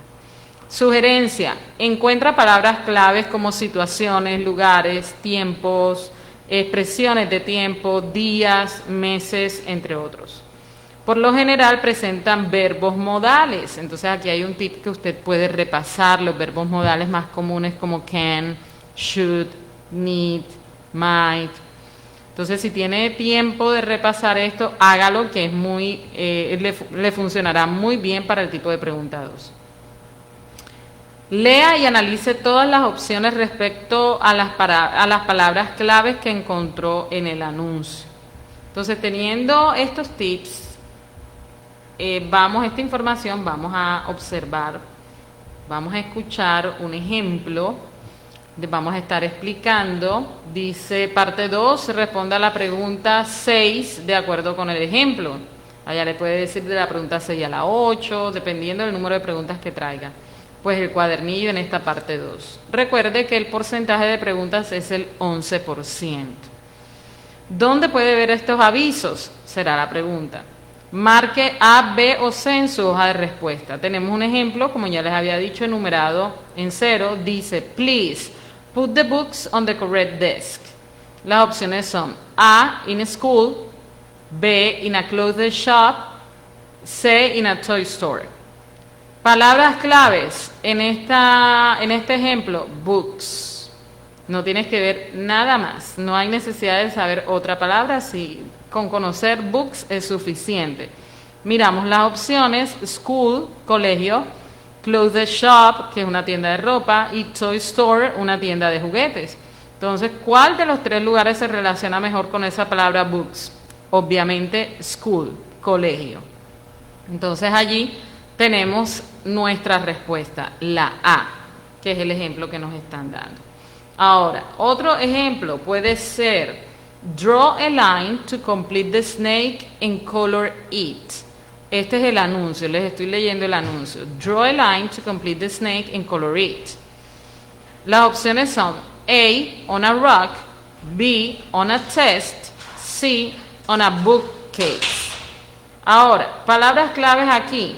Sugerencia: encuentra palabras claves como situaciones, lugares, tiempos, expresiones de tiempo, días, meses, entre otros. Por lo general presentan verbos modales, entonces aquí hay un tip que usted puede repasar, los verbos modales más comunes como can, should, need, might. Entonces, si tiene tiempo de repasar esto, hágalo, que es le funcionará muy bien para el tipo de pregunta 2. Lea y analice todas las opciones respecto a las palabras claves que encontró en el anuncio. Entonces, teniendo estos tips, esta información vamos a observar, vamos a escuchar un ejemplo, vamos a estar explicando. Dice parte 2, responda a la pregunta 6 de acuerdo con el ejemplo. Allá le puede decir de la pregunta 6 a la 8, dependiendo del número de preguntas que traiga. Pues el cuadernillo en esta parte 2. Recuerde que el porcentaje de preguntas es el 11%. ¿Dónde puede ver estos avisos? Será la pregunta. Marque A, B o C en su hoja de respuesta. Tenemos un ejemplo, como ya les había dicho, enumerado en 0. Dice, please put the books on the correct desk. Las opciones son A, in a school, B, in a clothes shop, C, in a toy store. Palabras claves en este ejemplo, books. No tienes que ver nada más, no hay necesidad de saber otra palabra, si con conocer books es suficiente. Miramos las opciones: school, colegio, clothes shop, que es una tienda de ropa, y toy store, una tienda de juguetes. Entonces, ¿cuál de los tres lugares se relaciona mejor con esa palabra books? Obviamente school, colegio. Entonces allí tenemos nuestra respuesta, la A, que es el ejemplo que nos están dando. Ahora, otro ejemplo puede ser: draw a line to complete the snake and color it. Este es el anuncio, les estoy leyendo el anuncio. Draw a line to complete the snake and color it. Las opciones son A, on a rock, B, on a test, C, on a bookcase. Ahora, palabras claves aquí: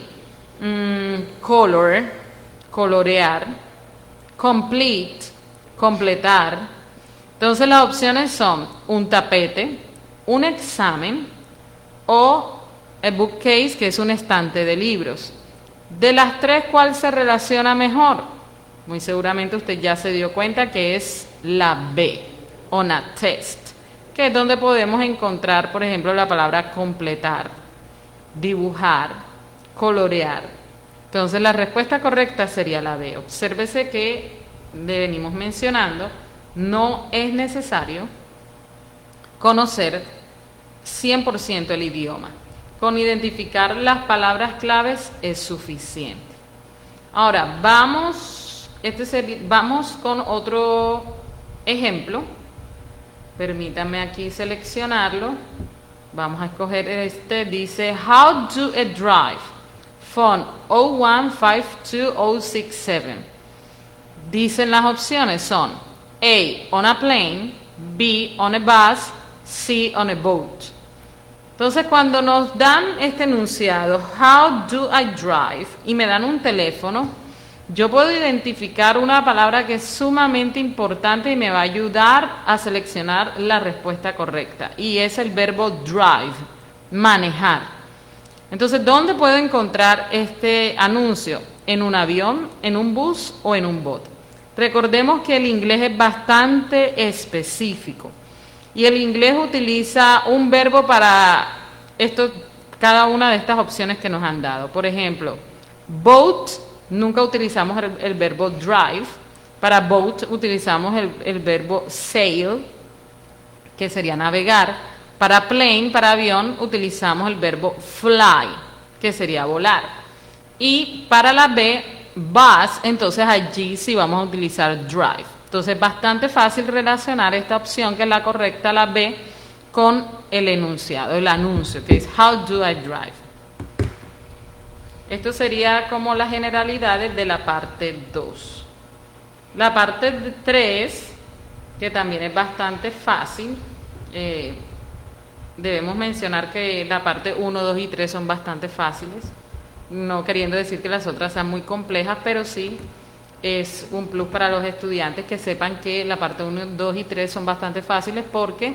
color, colorear, complete, completar. Entonces las opciones son un tapete, un examen o a bookcase, que es un estante de libros. De las tres, ¿cuál se relaciona mejor? Muy seguramente usted ya se dio cuenta que es la B, on a test, que es donde podemos encontrar, por ejemplo, la palabra completar, dibujar, colorear. Entonces la respuesta correcta sería la B. Obsérvese que le venimos mencionando, no es necesario conocer 100% el idioma. Con identificar las palabras claves es suficiente. Ahora, vamos con otro ejemplo. Permítanme aquí seleccionarlo. Vamos a escoger este. Dice, how do I drive? Phone 0152067. Dicen las opciones son A, on a plane, B, on a bus, C, on a boat. Entonces, cuando nos dan este enunciado, how do I drive, y me dan un teléfono, yo puedo identificar una palabra que es sumamente importante y me va a ayudar a seleccionar la respuesta correcta, y es el verbo drive, manejar. Entonces, ¿dónde puedo encontrar este anuncio? ¿En un avión, en un bus o en un bote? Recordemos que el inglés es bastante específico y el inglés utiliza un verbo para cada una de estas opciones que nos han dado. Por ejemplo, boat, nunca utilizamos el verbo drive. Para boat utilizamos el verbo sail, que sería navegar. Para plane, para avión, utilizamos el verbo fly, que sería volar. Y para la B, bus, entonces allí sí vamos a utilizar drive. Entonces es bastante fácil relacionar esta opción, que es la correcta, la B, con el enunciado, el anuncio, que es how do I drive. Esto sería como las generalidades de la parte 2. La parte 3, que también es bastante fácil, debemos mencionar que la parte 1, 2 y 3 son bastante fáciles, no queriendo decir que las otras sean muy complejas, pero sí es un plus para los estudiantes que sepan que la parte 1, 2 y 3 son bastante fáciles porque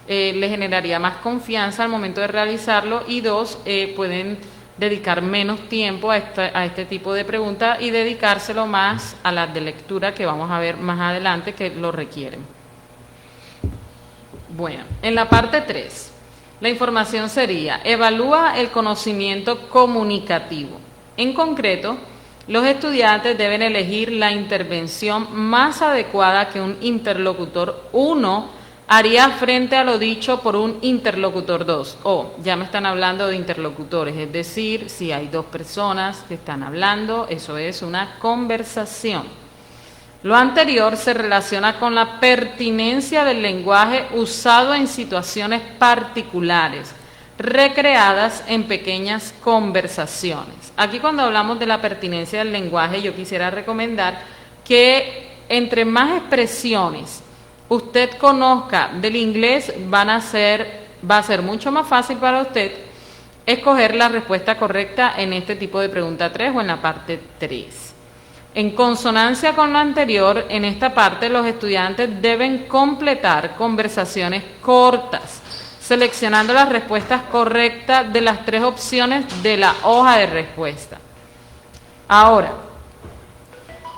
les generaría más confianza al momento de realizarlo, y 2, pueden dedicar menos tiempo a este tipo de preguntas y dedicárselo más a las de lectura que vamos a ver más adelante que lo requieren. Bueno, en la parte 3, la información sería: evalúa el conocimiento comunicativo. En concreto, los estudiantes deben elegir la intervención más adecuada que un interlocutor 1 haría frente a lo dicho por un interlocutor 2. Ya me están hablando de interlocutores, es decir, si hay 2 personas que están hablando, eso es una conversación. Lo anterior se relaciona con la pertinencia del lenguaje usado en situaciones particulares, recreadas en pequeñas conversaciones. Aquí, cuando hablamos de la pertinencia del lenguaje, yo quisiera recomendar que entre más expresiones usted conozca del inglés, va a ser mucho más fácil para usted escoger la respuesta correcta en este tipo de pregunta 3 o en la parte 3. En consonancia con lo anterior, en esta parte los estudiantes deben completar conversaciones cortas, seleccionando las respuestas correctas de las 3 opciones de la hoja de respuesta. Ahora,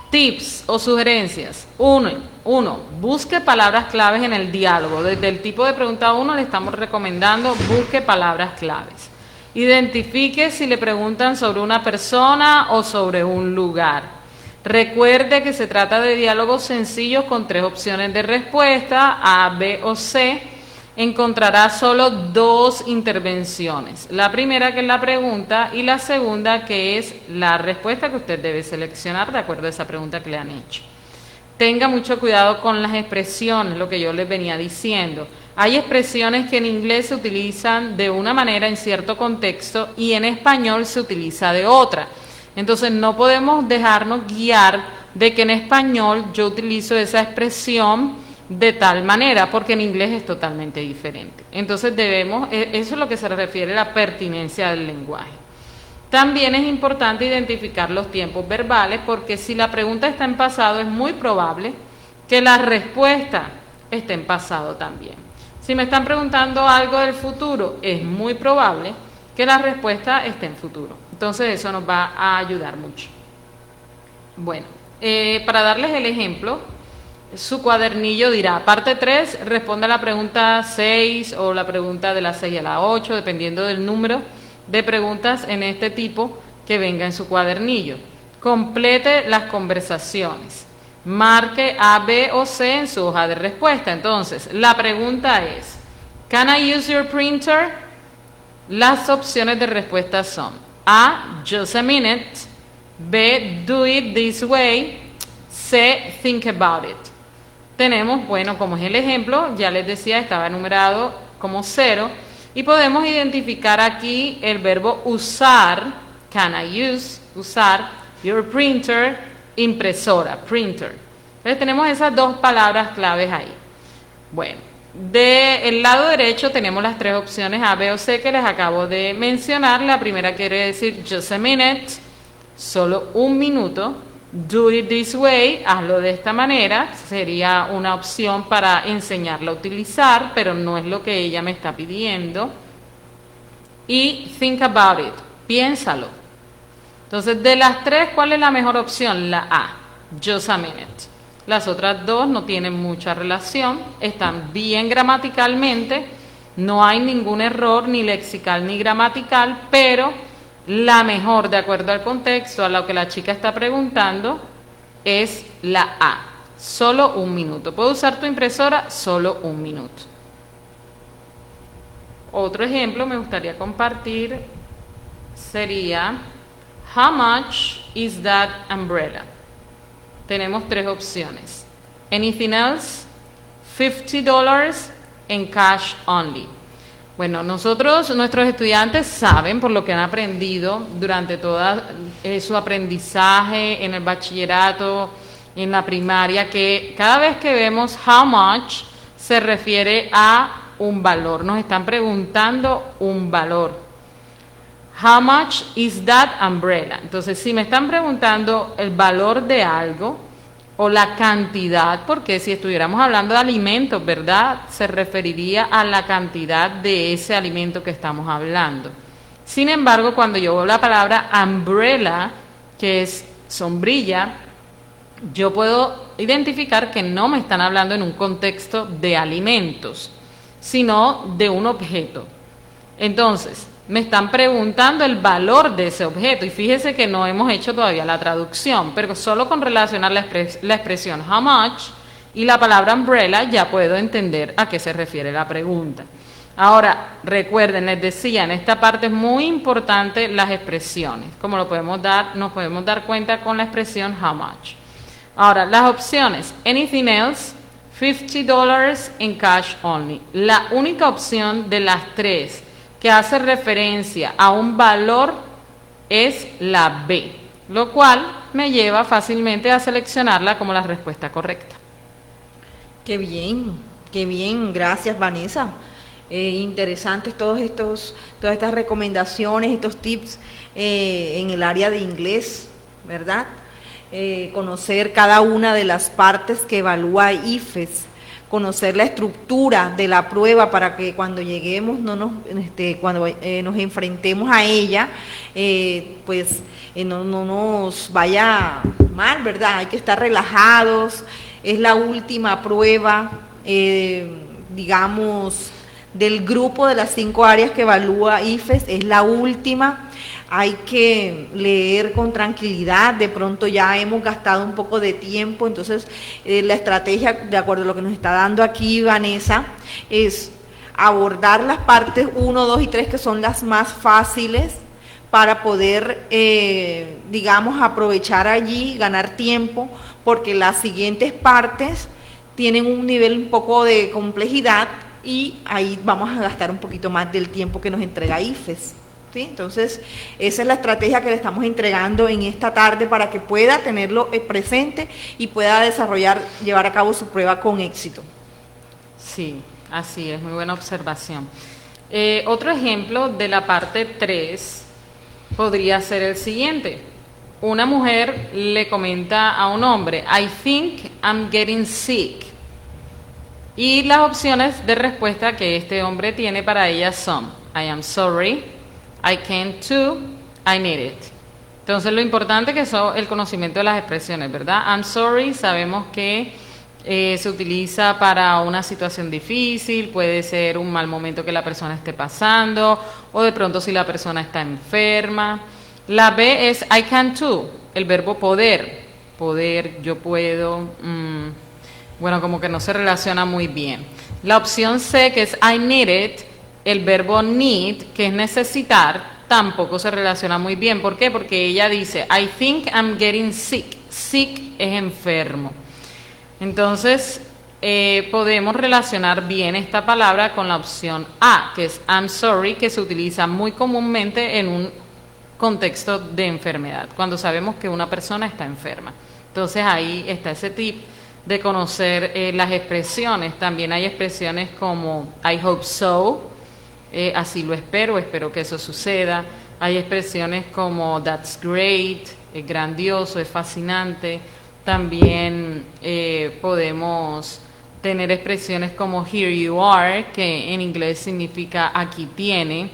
tips o sugerencias. 1. Busque palabras claves en el diálogo. Desde el tipo de pregunta 1 le estamos recomendando busque palabras claves. Identifique si le preguntan sobre una persona o sobre un lugar. Recuerde que se trata de diálogos sencillos con 3 opciones de respuesta, A, B o C. Encontrará solo 2 intervenciones. La primera, que es la pregunta, y la segunda, que es la respuesta que usted debe seleccionar de acuerdo a esa pregunta que le han hecho. Tenga mucho cuidado con las expresiones, lo que yo les venía diciendo. Hay expresiones que en inglés se utilizan de una manera en cierto contexto y en español se utiliza de otra. Entonces no podemos dejarnos guiar de que en español yo utilizo esa expresión de tal manera, porque en inglés es totalmente diferente. Entonces eso es lo que se refiere a la pertinencia del lenguaje. También es importante identificar los tiempos verbales, porque si la pregunta está en pasado, es muy probable que la respuesta esté en pasado también. Si me están preguntando algo del futuro, es muy probable que la respuesta esté en futuro. Entonces eso nos va a ayudar mucho. Bueno, para darles el ejemplo, su cuadernillo dirá, parte 3, responde a la pregunta 6 o la pregunta de la 6 a la 8, dependiendo del número de preguntas en este tipo que venga en su cuadernillo. Complete las conversaciones. Marque A, B o C en su hoja de respuesta. Entonces, la pregunta es, ¿Can I use your printer? Las opciones de respuesta son A, just a minute, B, do it this way, C, think about it. Tenemos, bueno, como es el ejemplo, ya les decía, estaba enumerado como 0, y podemos identificar aquí el verbo usar, can I use, usar, your printer, impresora, printer. Entonces tenemos esas 2 palabras claves ahí. Bueno, del lado derecho tenemos las 3 opciones A, B o C que les acabo de mencionar. La primera quiere decir just a minute, solo un minuto. Do it this way, hazlo de esta manera, sería una opción para enseñarla a utilizar, pero no es lo que ella me está pidiendo. Y think about it, piénsalo. Entonces, de las 3, ¿cuál es la mejor opción? La A, just a minute. Las otras 2 no tienen mucha relación, están bien gramaticalmente, no hay ningún error ni lexical ni gramatical, pero la mejor, de acuerdo al contexto, a lo que la chica está preguntando, es la A, solo un minuto. ¿Puedo usar tu impresora? Solo un minuto. Otro ejemplo me gustaría compartir sería, how much is that umbrella? Tenemos 3 opciones. Anything else? $50 and cash only. Bueno, nuestros estudiantes saben, por lo que han aprendido durante todo su aprendizaje en el bachillerato, en la primaria, que cada vez que vemos how much se refiere a un valor. Nos están preguntando un valor. How much is that umbrella? Entonces, si me están preguntando el valor de algo o la cantidad, porque si estuviéramos hablando de alimentos, ¿verdad? Se referiría a la cantidad de ese alimento que estamos hablando. Sin embargo, cuando yo veo la palabra umbrella, que es sombrilla, yo puedo identificar que no me están hablando en un contexto de alimentos, sino de un objeto. Entonces, me están preguntando el valor de ese objeto, y fíjese que no hemos hecho todavía la traducción, pero solo con relacionar la expresión how much y la palabra umbrella ya puedo entender a qué se refiere la pregunta. Ahora, recuerden, les decía, en esta parte es muy importante las expresiones, como nos podemos dar cuenta con la expresión how much. Ahora, las opciones, anything else, $50 in cash only. La única opción de las tres que hace referencia a un valor es la B, lo cual me lleva fácilmente a seleccionarla como la respuesta correcta. Qué bien, gracias Vanessa. Interesantes todas estas recomendaciones, estos tips en el área de inglés, ¿verdad? Conocer cada una de las partes que evalúa IFES, conocer la estructura de la prueba para que cuando lleguemos, cuando nos enfrentemos a ella, no nos vaya mal, ¿verdad? Hay que estar relajados, es la última prueba, digamos, del grupo de las 5 áreas que evalúa IFES, es la última. Hay que leer con tranquilidad, de pronto ya hemos gastado un poco de tiempo, entonces la estrategia, de acuerdo a lo que nos está dando aquí Vanessa, es abordar las partes 1, 2 y 3 que son las más fáciles para poder, digamos, aprovechar allí, ganar tiempo, porque las siguientes partes tienen un nivel un poco de complejidad y ahí vamos a gastar un poquito más del tiempo que nos entrega IFES. ¿Sí? Entonces, esa es la estrategia que le estamos entregando en esta tarde para que pueda tenerlo presente y pueda llevar a cabo su prueba con éxito. Sí, así es, muy buena observación. Otro ejemplo de la parte 3 podría ser el siguiente. Una mujer le comenta a un hombre, I think I'm getting sick. Y las opciones de respuesta que este hombre tiene para ella son, I am sorry, I can't too, I need it. Entonces lo importante que es el conocimiento de las expresiones, ¿verdad? I'm sorry, sabemos que se utiliza para una situación difícil, puede ser un mal momento que la persona esté pasando, o de pronto si la persona está enferma. La B es I can too, el verbo poder, yo puedo, bueno, como que no se relaciona muy bien. La opción C, que es I need it, el verbo need, que es necesitar, tampoco se relaciona muy bien. ¿Por qué? Porque ella dice, I think I'm getting sick. Sick es enfermo. Entonces, podemos relacionar bien esta palabra con la opción A, que es I'm sorry, que se utiliza muy comúnmente en un contexto de enfermedad, cuando sabemos que una persona está enferma. Entonces, ahí está ese tip de conocer las expresiones. También hay expresiones como I hope so, así lo espero que eso suceda. Hay expresiones como that's great, es grandioso, es fascinante. También podemos tener expresiones como here you are, que en inglés significa aquí tiene.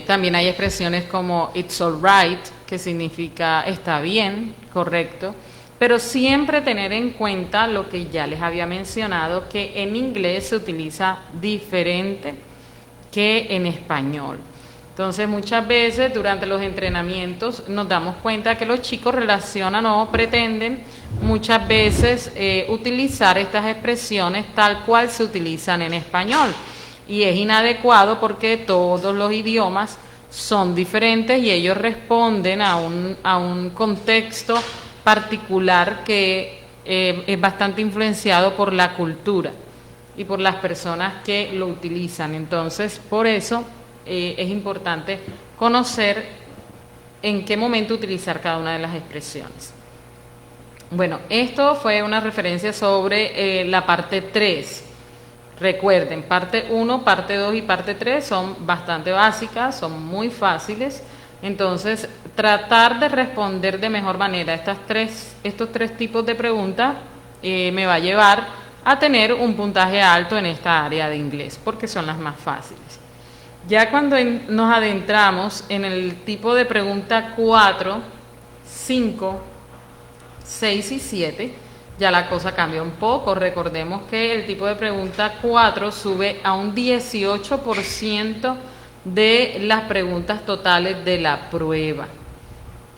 También hay expresiones como it's all right, que significa está bien, correcto. Pero siempre tener en cuenta lo que ya les había mencionado, que en inglés se utiliza diferente que en español. Entonces, muchas veces durante los entrenamientos nos damos cuenta que los chicos relacionan o pretenden muchas veces utilizar estas expresiones tal cual se utilizan en español. Y es inadecuado porque todos los idiomas son diferentes y ellos responden a un contexto particular que es bastante influenciado por la cultura. y por las personas que lo utilizan. Entonces, por eso es importante conocer en qué momento utilizar cada una de las expresiones. Bueno, esto fue una referencia sobre la parte 3. Recuerden, parte 1, parte 2 y parte 3 son bastante básicas, son muy fáciles. Entonces, tratar de responder de mejor manera estos tres tipos de preguntas me va a llevar a tener un puntaje alto en esta área de inglés, porque son las más fáciles. Ya cuando nos adentramos en el tipo de pregunta 4, 5, 6 y 7, ya la cosa cambia un poco. Recordemos que el tipo de pregunta 4 sube a un 18% de las preguntas totales de la prueba.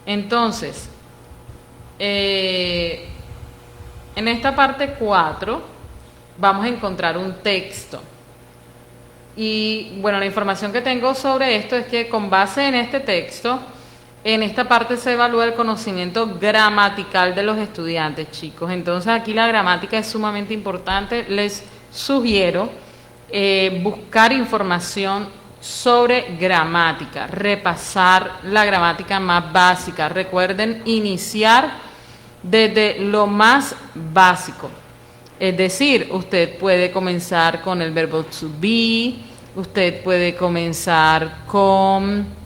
Entonces, en esta parte 4 vamos a encontrar un texto. Y bueno, la información que tengo sobre esto es que con base en este texto, en esta parte se evalúa el conocimiento gramatical de los estudiantes, chicos. Entonces aquí la gramática es sumamente importante. Les sugiero buscar información sobre gramática, repasar la gramática más básica. Recuerden iniciar desde lo más básico. Es decir, usted puede comenzar con el verbo to be, usted puede comenzar con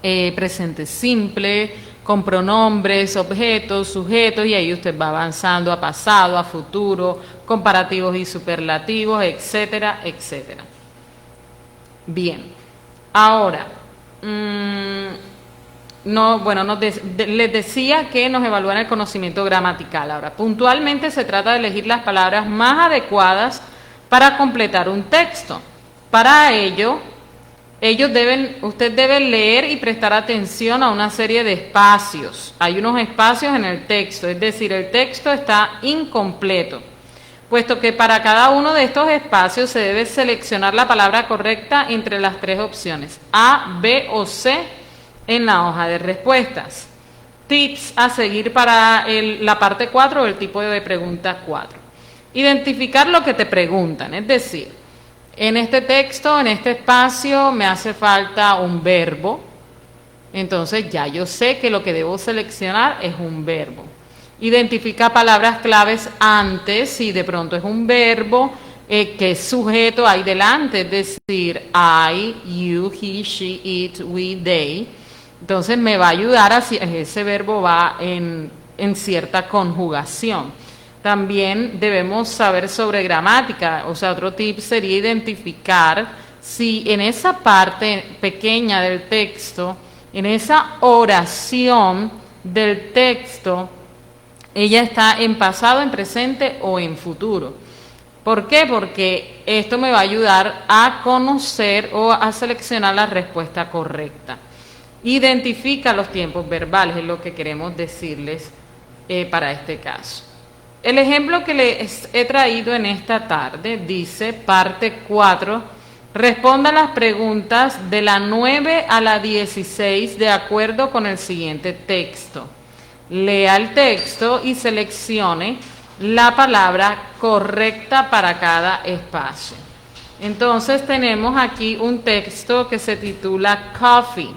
presente simple, con pronombres, objetos, sujetos, y ahí usted va avanzando a pasado, a futuro, comparativos y superlativos, etcétera, etcétera. Bien, ahora, les decía que nos evalúan el conocimiento gramatical. Ahora, puntualmente se trata de elegir las palabras más adecuadas para completar un texto. Para ello, usted debe leer y prestar atención a una serie de espacios. Hay unos espacios en el texto, es decir, el texto está incompleto, puesto que para cada uno de estos espacios se debe seleccionar la palabra correcta entre las tres opciones, A, B o C, en la hoja de respuestas. Tips a seguir para la parte 4 o el tipo de pregunta 4. Identificar lo que te preguntan, es decir, en este texto, en este espacio, me hace falta un verbo. Entonces ya yo sé que lo que debo seleccionar es un verbo. Identifica palabras claves antes, si de pronto es un verbo, qué sujeto hay delante, es decir, I, you, he, she, it, we, they. Entonces me va a ayudar a si ese verbo va en cierta conjugación. También debemos saber sobre gramática, o sea, otro tip sería identificar si en esa parte pequeña del texto, en esa oración del texto, ella está en pasado, en presente o en futuro. ¿Por qué? Porque esto me va a ayudar a conocer o a seleccionar la respuesta correcta. Identifica los tiempos verbales, es lo que queremos decirles para este caso. El ejemplo que les he traído en esta tarde dice, parte 4, responda las preguntas de la 9 a la 16 de acuerdo con el siguiente texto. Lea el texto y seleccione la palabra correcta para cada espacio. Entonces tenemos aquí un texto que se titula Coffee.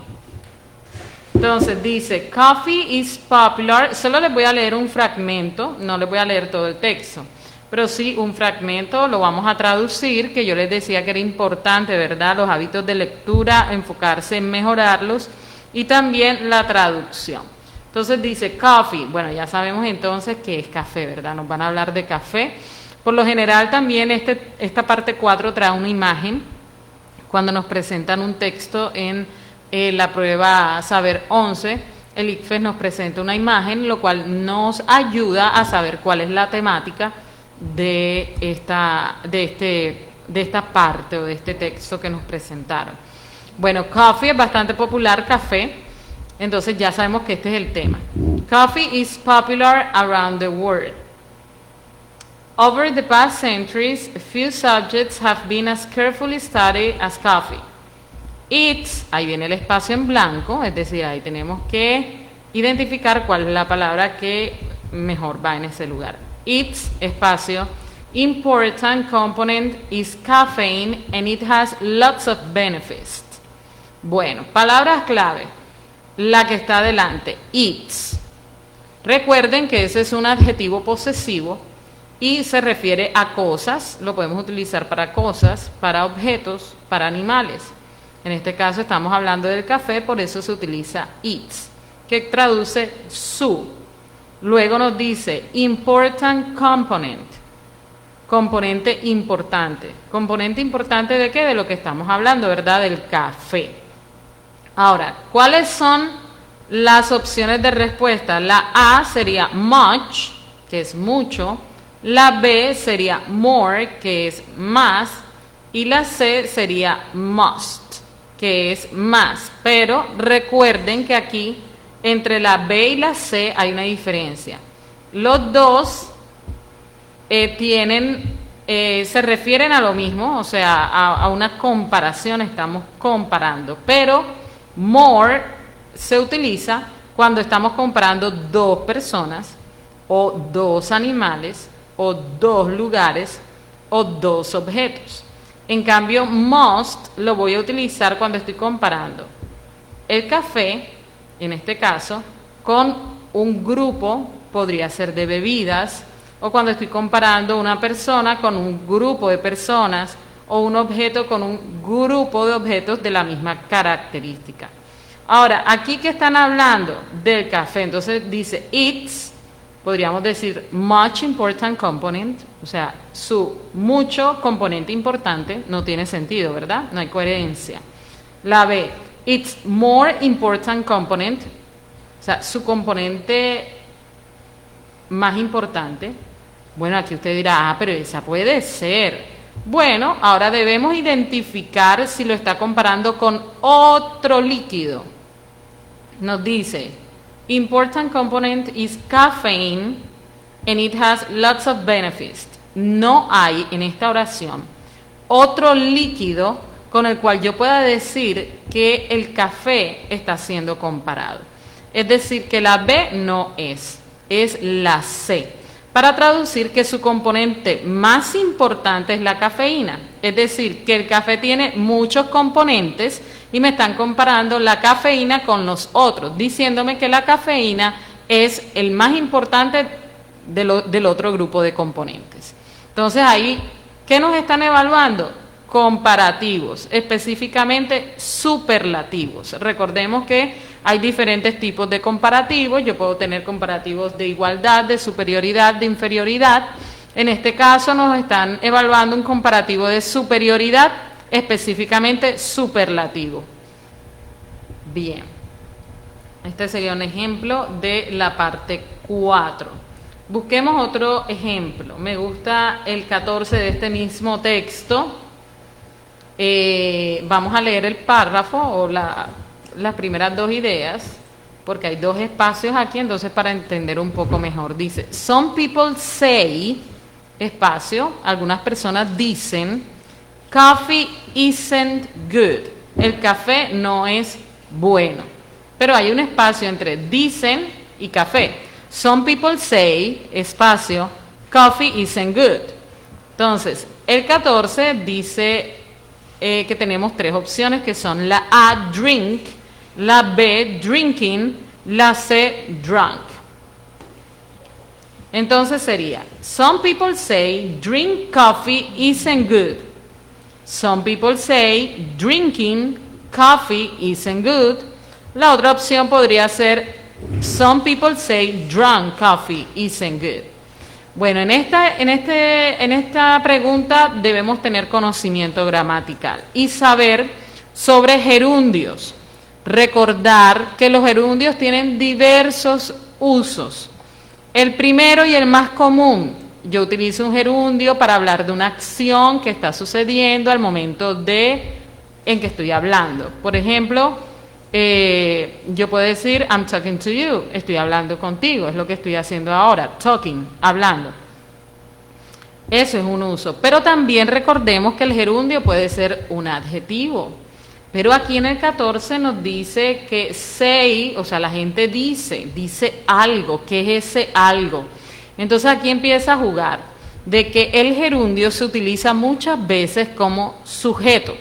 Entonces dice, coffee is popular. Solo les voy a leer un fragmento, no les voy a leer todo el texto, pero sí un fragmento, lo vamos a traducir, que yo les decía que era importante, ¿verdad? Los hábitos de lectura, enfocarse en mejorarlos, y también la traducción. Entonces dice, coffee, bueno, ya sabemos entonces que es café, ¿verdad? Nos van a hablar de café. Por lo general también esta parte 4 trae una imagen, cuando nos presentan un texto en la prueba Saber 11, el ICFES nos presenta una imagen, lo cual nos ayuda a saber cuál es la temática de esta parte o de este texto que nos presentaron. Bueno, coffee es bastante popular, café, entonces ya sabemos que este es el tema. Coffee is popular around the world. Over the past centuries, few subjects have been as carefully studied as coffee. It's, ahí viene el espacio en blanco, es decir, ahí tenemos que identificar cuál es la palabra que mejor va en ese lugar. It's, espacio, important component is caffeine and it has lots of benefits. Bueno, palabras clave. La que está adelante, its. Recuerden que ese es un adjetivo posesivo y se refiere a cosas, lo podemos utilizar para cosas, para objetos, para animales. En este caso estamos hablando del café, por eso se utiliza its, que traduce su. Luego nos dice important component, componente importante. ¿Componente importante de qué? De lo que estamos hablando, ¿verdad? Del café. Ahora, ¿cuáles son las opciones de respuesta? La A sería much, que es mucho. La B sería more, que es más. Y la C sería must, que es más. Pero recuerden que aquí, entre la B y la C, hay una diferencia. Los dos se refieren a lo mismo, o sea, a una comparación, estamos comparando. Pero more se utiliza cuando estamos comparando dos personas o dos animales o dos lugares o dos objetos. En cambio, must lo voy a utilizar cuando estoy comparando el café, en este caso, con un grupo, podría ser de bebidas, o cuando estoy comparando una persona con un grupo de personas o un objeto con un grupo de objetos de la misma característica. Ahora, aquí que están hablando del café, entonces dice it's, podríamos decir much important component, o sea, su mucho componente importante, no tiene sentido, ¿verdad? No hay coherencia. La B, it's more important component, o sea, su componente más importante. Bueno, aquí usted dirá, pero esa puede ser. Bueno, ahora debemos identificar si lo está comparando con otro líquido. Nos dice, important component is caffeine and it has lots of benefits. No hay en esta oración otro líquido con el cual yo pueda decir que el café está siendo comparado. Es decir, que la B no es la C. Para traducir que su componente más importante es la cafeína. Es decir, que el café tiene muchos componentes y me están comparando la cafeína con los otros, diciéndome que la cafeína es el más importante del otro grupo de componentes. Entonces ahí, ¿qué nos están evaluando? Comparativos, específicamente superlativos. Recordemos que hay diferentes tipos de comparativos. Yo puedo tener comparativos de igualdad, de superioridad, de inferioridad. En este caso nos están evaluando un comparativo de superioridad, específicamente superlativo. Bien, este sería un ejemplo de la parte 4. Busquemos otro ejemplo. Me gusta el 14 de este mismo texto. Vamos a leer el párrafo o las primeras dos ideas, porque hay dos espacios aquí, entonces para entender un poco mejor. Dice, some people say, espacio, algunas personas dicen, coffee isn't good. El café no es bueno. Pero hay un espacio entre dicen y café. Some people say, espacio, coffee isn't good. Entonces, el 14 dice que tenemos tres opciones que son la A, drink, la B, drinking, la C, drunk. Entonces sería, some people say drink coffee isn't good. Some people say drinking coffee isn't good. La otra opción podría ser, some people say drunk coffee isn't good. Bueno, en esta pregunta debemos tener conocimiento gramatical y saber sobre gerundios. Recordar que los gerundios tienen diversos usos. El primero y el más común, yo utilizo un gerundio para hablar de una acción que está sucediendo al momento en que estoy hablando. Por ejemplo, yo puedo decir, I'm talking to you, estoy hablando contigo, es lo que estoy haciendo ahora, talking, hablando. Eso es un uso. Pero también recordemos que el gerundio puede ser un adjetivo. Pero aquí en el 14 nos dice que say, o sea, la gente dice algo. ¿Qué es ese algo? Entonces aquí empieza a jugar. de que el gerundio se utiliza muchas veces como sujeto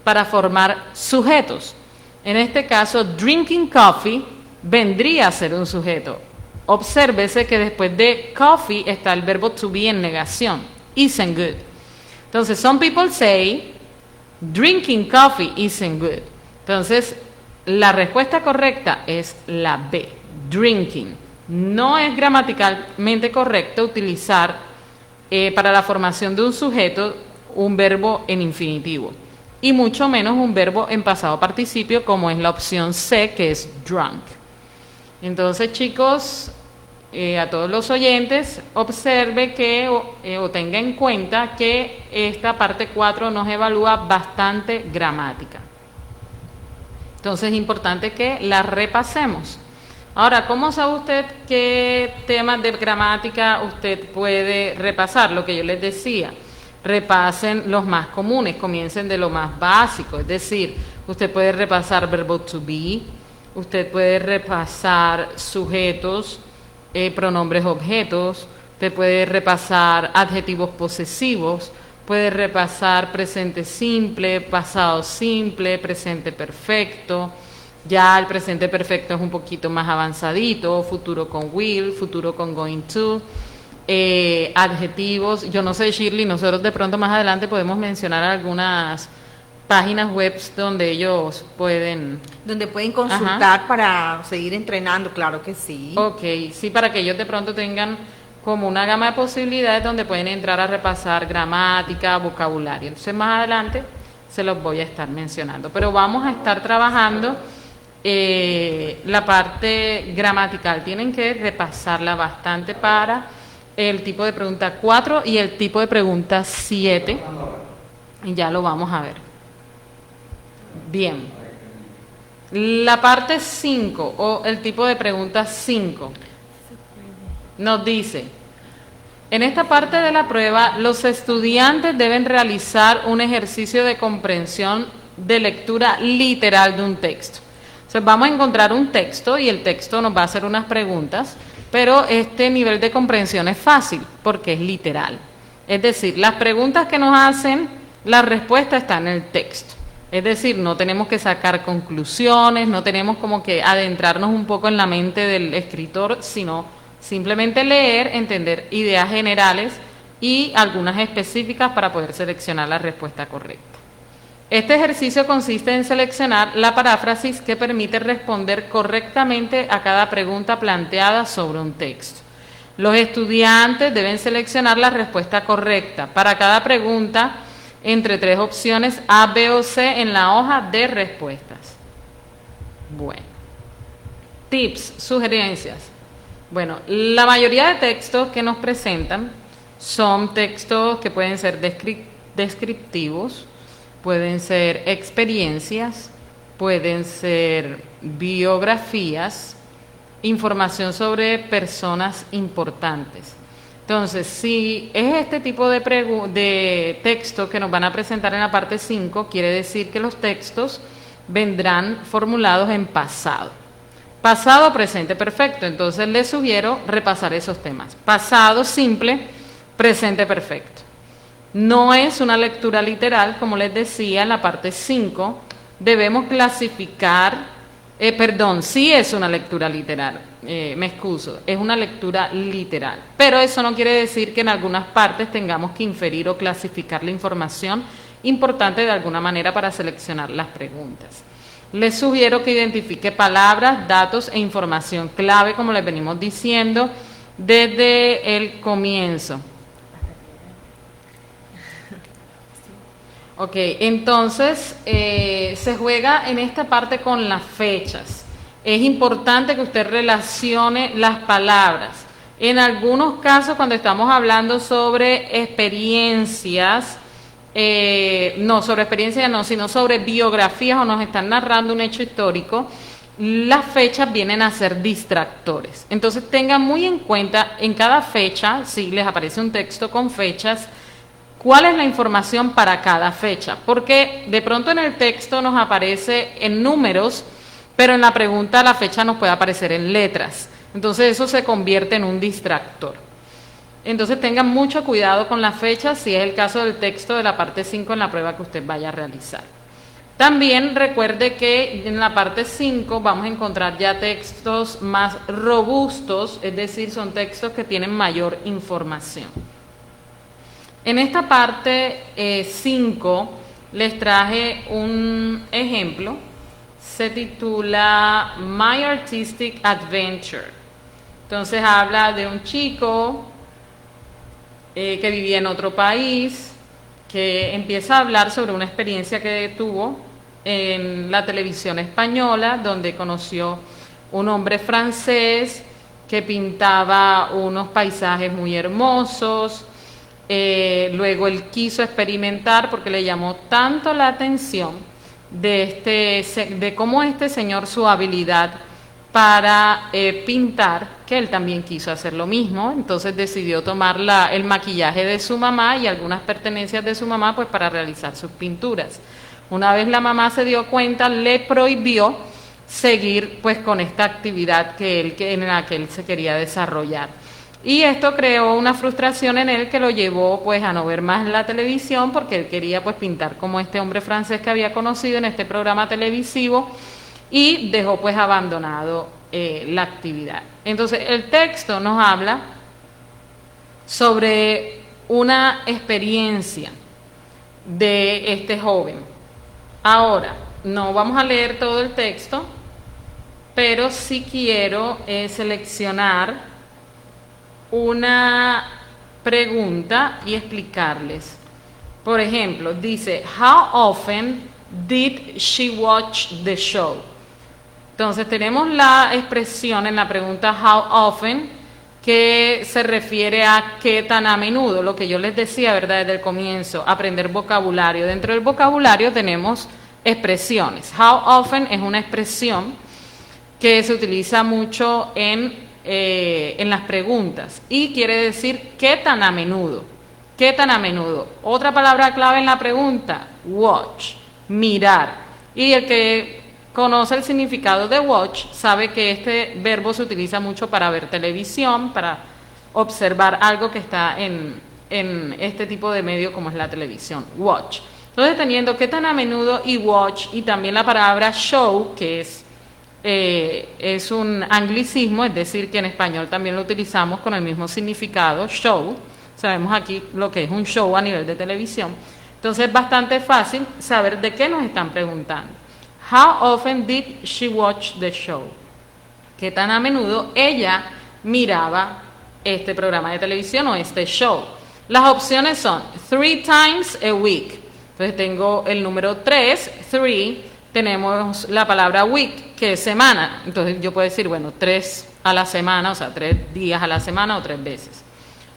para formar sujetos. En este caso, drinking coffee vendría a ser un sujeto. Obsérvese que después de coffee está el verbo to be en negación, isn't good. Entonces, some people say, drinking coffee isn't good. Entonces, la respuesta correcta es la B, drinking. No es gramaticalmente correcto utilizar para la formación de un sujeto un verbo en infinitivo, y mucho menos un verbo en pasado participio como es la opción C, que es drunk. Entonces, chicos, a todos los oyentes, observe que o tenga en cuenta que esta parte 4 nos evalúa bastante gramática. Entonces es importante que la repasemos. Ahora, ¿cómo sabe usted qué temas de gramática usted puede repasar? Lo que yo les decía, repasen los más comunes, comiencen de lo más básico, es decir, usted puede repasar verbo to be, usted puede repasar sujetos, pronombres objetos, usted puede repasar adjetivos posesivos, puede repasar presente simple, pasado simple, presente perfecto. Ya el presente perfecto es un poquito más avanzadito, futuro con will, futuro con going to, adjetivos. Yo no sé, Shirley, nosotros de pronto más adelante podemos mencionar algunas páginas web donde ellos pueden... Donde pueden consultar para seguir entrenando, claro que sí. Ok, sí, para que ellos de pronto tengan como una gama de posibilidades donde pueden entrar a repasar gramática, vocabulario. Entonces más adelante se los voy a estar mencionando. Pero vamos a estar trabajando la parte gramatical. Tienen que repasarla bastante para el tipo de pregunta 4 y el tipo de pregunta 7. Y ya lo vamos a ver. Bien, la parte 5 o el tipo de pregunta 5 nos dice, en esta parte de la prueba los estudiantes deben realizar un ejercicio de comprensión de lectura literal de un texto. Entonces vamos a encontrar un texto y el texto nos va a hacer unas preguntas, pero este nivel de comprensión es fácil porque es literal. Es decir, las preguntas que nos hacen, la respuesta está en el texto. Es decir, no tenemos que sacar conclusiones, no tenemos como que adentrarnos un poco en la mente del escritor, sino simplemente leer, entender ideas generales y algunas específicas para poder seleccionar la respuesta correcta. Este ejercicio consiste en seleccionar la paráfrasis que permite responder correctamente a cada pregunta planteada sobre un texto. Los estudiantes deben seleccionar la respuesta correcta para cada pregunta entre 3 opciones A, B o C en la hoja de respuestas. Bueno, tips, sugerencias. Bueno, la mayoría de textos que nos presentan son textos que pueden ser descriptivos, pueden ser experiencias, pueden ser biografías, información sobre personas importantes. Entonces, si es este tipo de texto que nos van a presentar en la parte 5, quiere decir que los textos vendrán formulados en pasado. Pasado, presente perfecto. Entonces, les sugiero repasar esos temas. Pasado simple, presente perfecto. No es una lectura literal, como les decía en la parte 5. Debemos clasificar, sí es una lectura literal. Me excuso, es una lectura literal, pero eso no quiere decir que en algunas partes tengamos que inferir o clasificar la información importante de alguna manera para seleccionar las preguntas. Les sugiero que identifique palabras, datos e información clave, como les venimos diciendo desde el comienzo. Ok, entonces se juega en esta parte con las fechas. Es importante que usted relacione las palabras. En algunos casos, cuando estamos hablando sobre experiencias, sino sobre biografías o nos están narrando un hecho histórico, las fechas vienen a ser distractores. Entonces tengan muy en cuenta en cada fecha, si les aparece un texto con fechas, cuál es la información para cada fecha. Porque de pronto en el texto nos aparece en números, pero en la pregunta la fecha nos puede aparecer en letras. Entonces eso se convierte en un distractor. Entonces tengan mucho cuidado con las fechas si es el caso del texto de la parte 5 en la prueba que usted vaya a realizar. También recuerde que en la parte 5 vamos a encontrar ya textos más robustos, es decir, son textos que tienen mayor información. En esta parte 5 les traje un ejemplo, se titula My Artistic Adventure. Entonces habla de un chico que vivía en otro país, que empieza a hablar sobre una experiencia que tuvo en la televisión española, donde conoció un hombre francés que pintaba unos paisajes muy hermosos. Luego él quiso experimentar porque le llamó tanto la atención de cómo este señor, su habilidad para pintar, que él también quiso hacer lo mismo. Entonces decidió tomar el maquillaje de su mamá y algunas pertenencias de su mamá pues para realizar sus pinturas. Una vez la mamá se dio cuenta, le prohibió seguir pues con esta actividad en la que él se quería desarrollar. Y esto creó una frustración en él que lo llevó pues a no ver más la televisión, porque él quería pues pintar como este hombre francés que había conocido en este programa televisivo, y dejó pues abandonado la actividad. Entonces el texto nos habla sobre una experiencia de este joven. Ahora, no vamos a leer todo el texto, pero sí quiero seleccionar una pregunta y explicarles. Por ejemplo, dice, How often did she watch the show? Entonces tenemos la expresión en la pregunta how often, que se refiere a qué tan a menudo, lo que yo les decía, ¿verdad?, desde el comienzo, aprender vocabulario. Dentro del vocabulario tenemos expresiones. How often es una expresión que se utiliza mucho en las preguntas y quiere decir qué tan a menudo. ¿Qué tan a menudo? Otra palabra clave en la pregunta, watch, mirar. Y el que conoce el significado de watch sabe que este verbo se utiliza mucho para ver televisión, para observar algo que está en este tipo de medio como es la televisión, watch. Entonces teniendo qué tan a menudo y watch, y también la palabra show, que es un anglicismo, es decir, que en español también lo utilizamos con el mismo significado, show. Sabemos aquí lo que es un show a nivel de televisión. Entonces es bastante fácil saber de qué nos están preguntando. How often did she watch the show? ¿Qué tan a menudo ella miraba este programa de televisión o este show? Las opciones son 3 times a week. Entonces tengo el número 3, 3, tenemos la palabra week, que es semana. Entonces yo puedo decir, bueno, 3 a la semana, o sea, 3 días a la semana o 3 veces.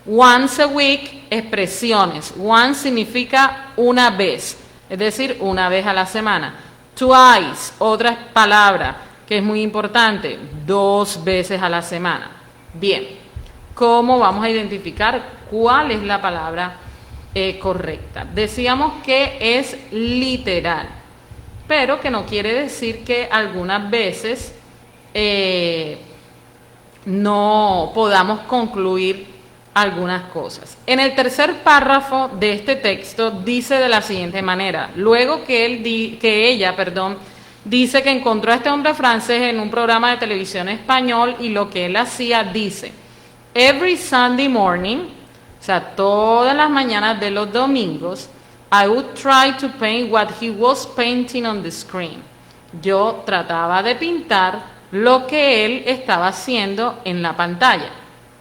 Once a week, expresiones. Once significa una vez, es decir, una vez a la semana. Twice, otra palabra que es muy importante, 2 veces a la semana. Bien, ¿cómo vamos a identificar cuál es la palabra correcta? Decíamos que es literal, pero que no quiere decir que algunas veces no podamos concluir algunas cosas. En el tercer párrafo de este texto dice de la siguiente manera: luego que ella dice que encontró a este hombre francés en un programa de televisión español y lo que él hacía, dice, every Sunday morning, o sea, todas las mañanas de los domingos, I would try to paint what he was painting on the screen. Yo trataba de pintar lo que él estaba haciendo en la pantalla.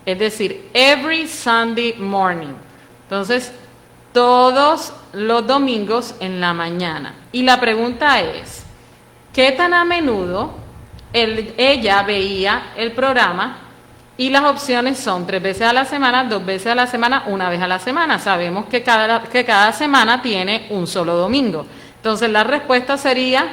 Es decir, every Sunday morning. Entonces, todos los domingos en la mañana. Y la pregunta es, ¿qué tan a menudo ella veía el programa? Y las opciones son 3 veces a la semana, 2 veces a la semana, 1 vez a la semana. Sabemos que cada semana tiene un solo domingo. Entonces, la respuesta sería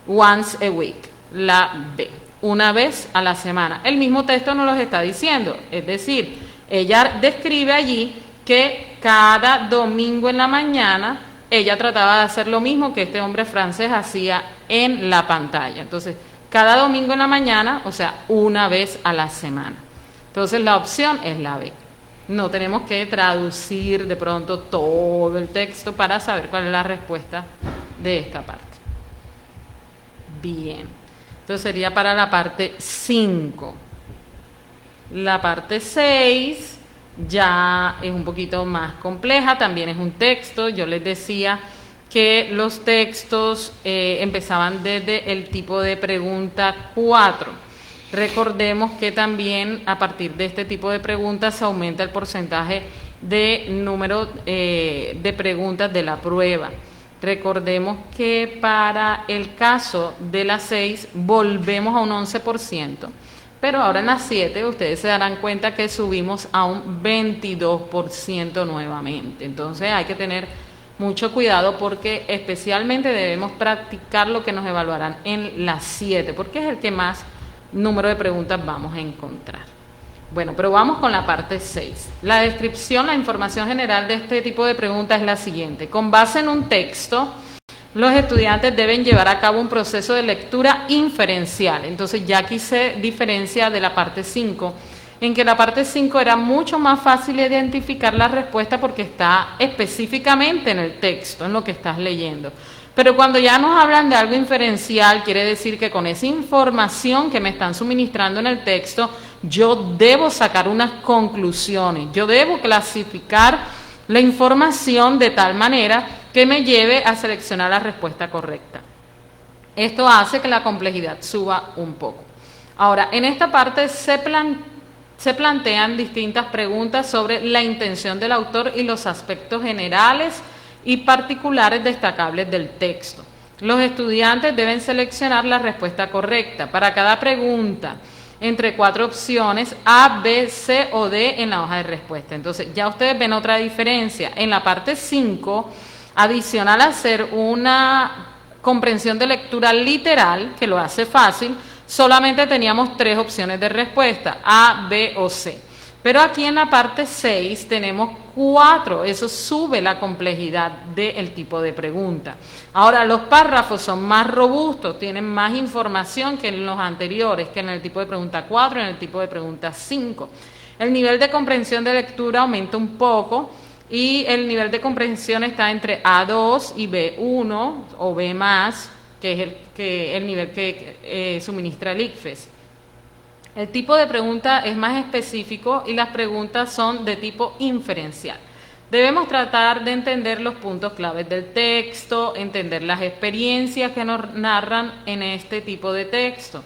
once a week, la B. 1 vez a la semana. El mismo texto nos lo está diciendo, es decir, ella describe allí que cada domingo en la mañana ella trataba de hacer lo mismo que este hombre francés hacía en la pantalla. Entonces, cada domingo en la mañana, o sea, 1 vez a la semana. Entonces, la opción es la B. No tenemos que traducir de pronto todo el texto para saber cuál es la respuesta de esta parte. Bien, entonces sería para la parte 5. La parte 6 ya es un poquito más compleja, también es un texto. Yo les decía que los textos empezaban desde el tipo de pregunta 4. Recordemos que también a partir de este tipo de preguntas se aumenta el porcentaje de número de preguntas de la prueba. Recordemos que para el caso de las 6 volvemos a un 11%, pero ahora en las 7 ustedes se darán cuenta que subimos a un 22% nuevamente. Entonces hay que tener mucho cuidado porque especialmente debemos practicar lo que nos evaluarán en las 7, porque es el que más número de preguntas vamos a encontrar. Bueno, pero vamos con la parte 6. La descripción, la información general de este tipo de preguntas es la siguiente. Con base en un texto, los estudiantes deben llevar a cabo un proceso de lectura inferencial. Entonces ya aquí se diferencia de la parte 5, en que la parte 5 era mucho más fácil identificar la respuesta porque está específicamente en el texto, en lo que estás leyendo. Pero cuando ya nos hablan de algo inferencial, quiere decir que con esa información que me están suministrando en el texto, yo debo sacar unas conclusiones, yo debo clasificar la información de tal manera que me lleve a seleccionar la respuesta correcta. Esto hace que la complejidad suba un poco. Ahora, en esta parte se plantean distintas preguntas sobre la intención del autor y los aspectos generales y particulares destacables del texto. Los estudiantes deben seleccionar la respuesta correcta. Para cada pregunta, entre 4 opciones, A, B, C o D en la hoja de respuesta. Entonces, ya ustedes ven otra diferencia. En la parte 5, adicional a hacer una comprensión de lectura literal, que lo hace fácil, solamente teníamos 3 opciones de respuesta, A, B o C. Pero aquí en la parte 6 tenemos 4, eso sube la complejidad del tipo de pregunta. Ahora, los párrafos son más robustos, tienen más información que en los anteriores, que en el tipo de pregunta 4 y en el tipo de pregunta 5. El nivel de comprensión de lectura aumenta un poco y el nivel de comprensión está entre A2 y B1 o B+, que es el nivel que suministra el ICFES. El tipo de pregunta es más específico y las preguntas son de tipo inferencial. Debemos tratar de entender los puntos claves del texto, entender las experiencias que nos narran en este tipo de texto.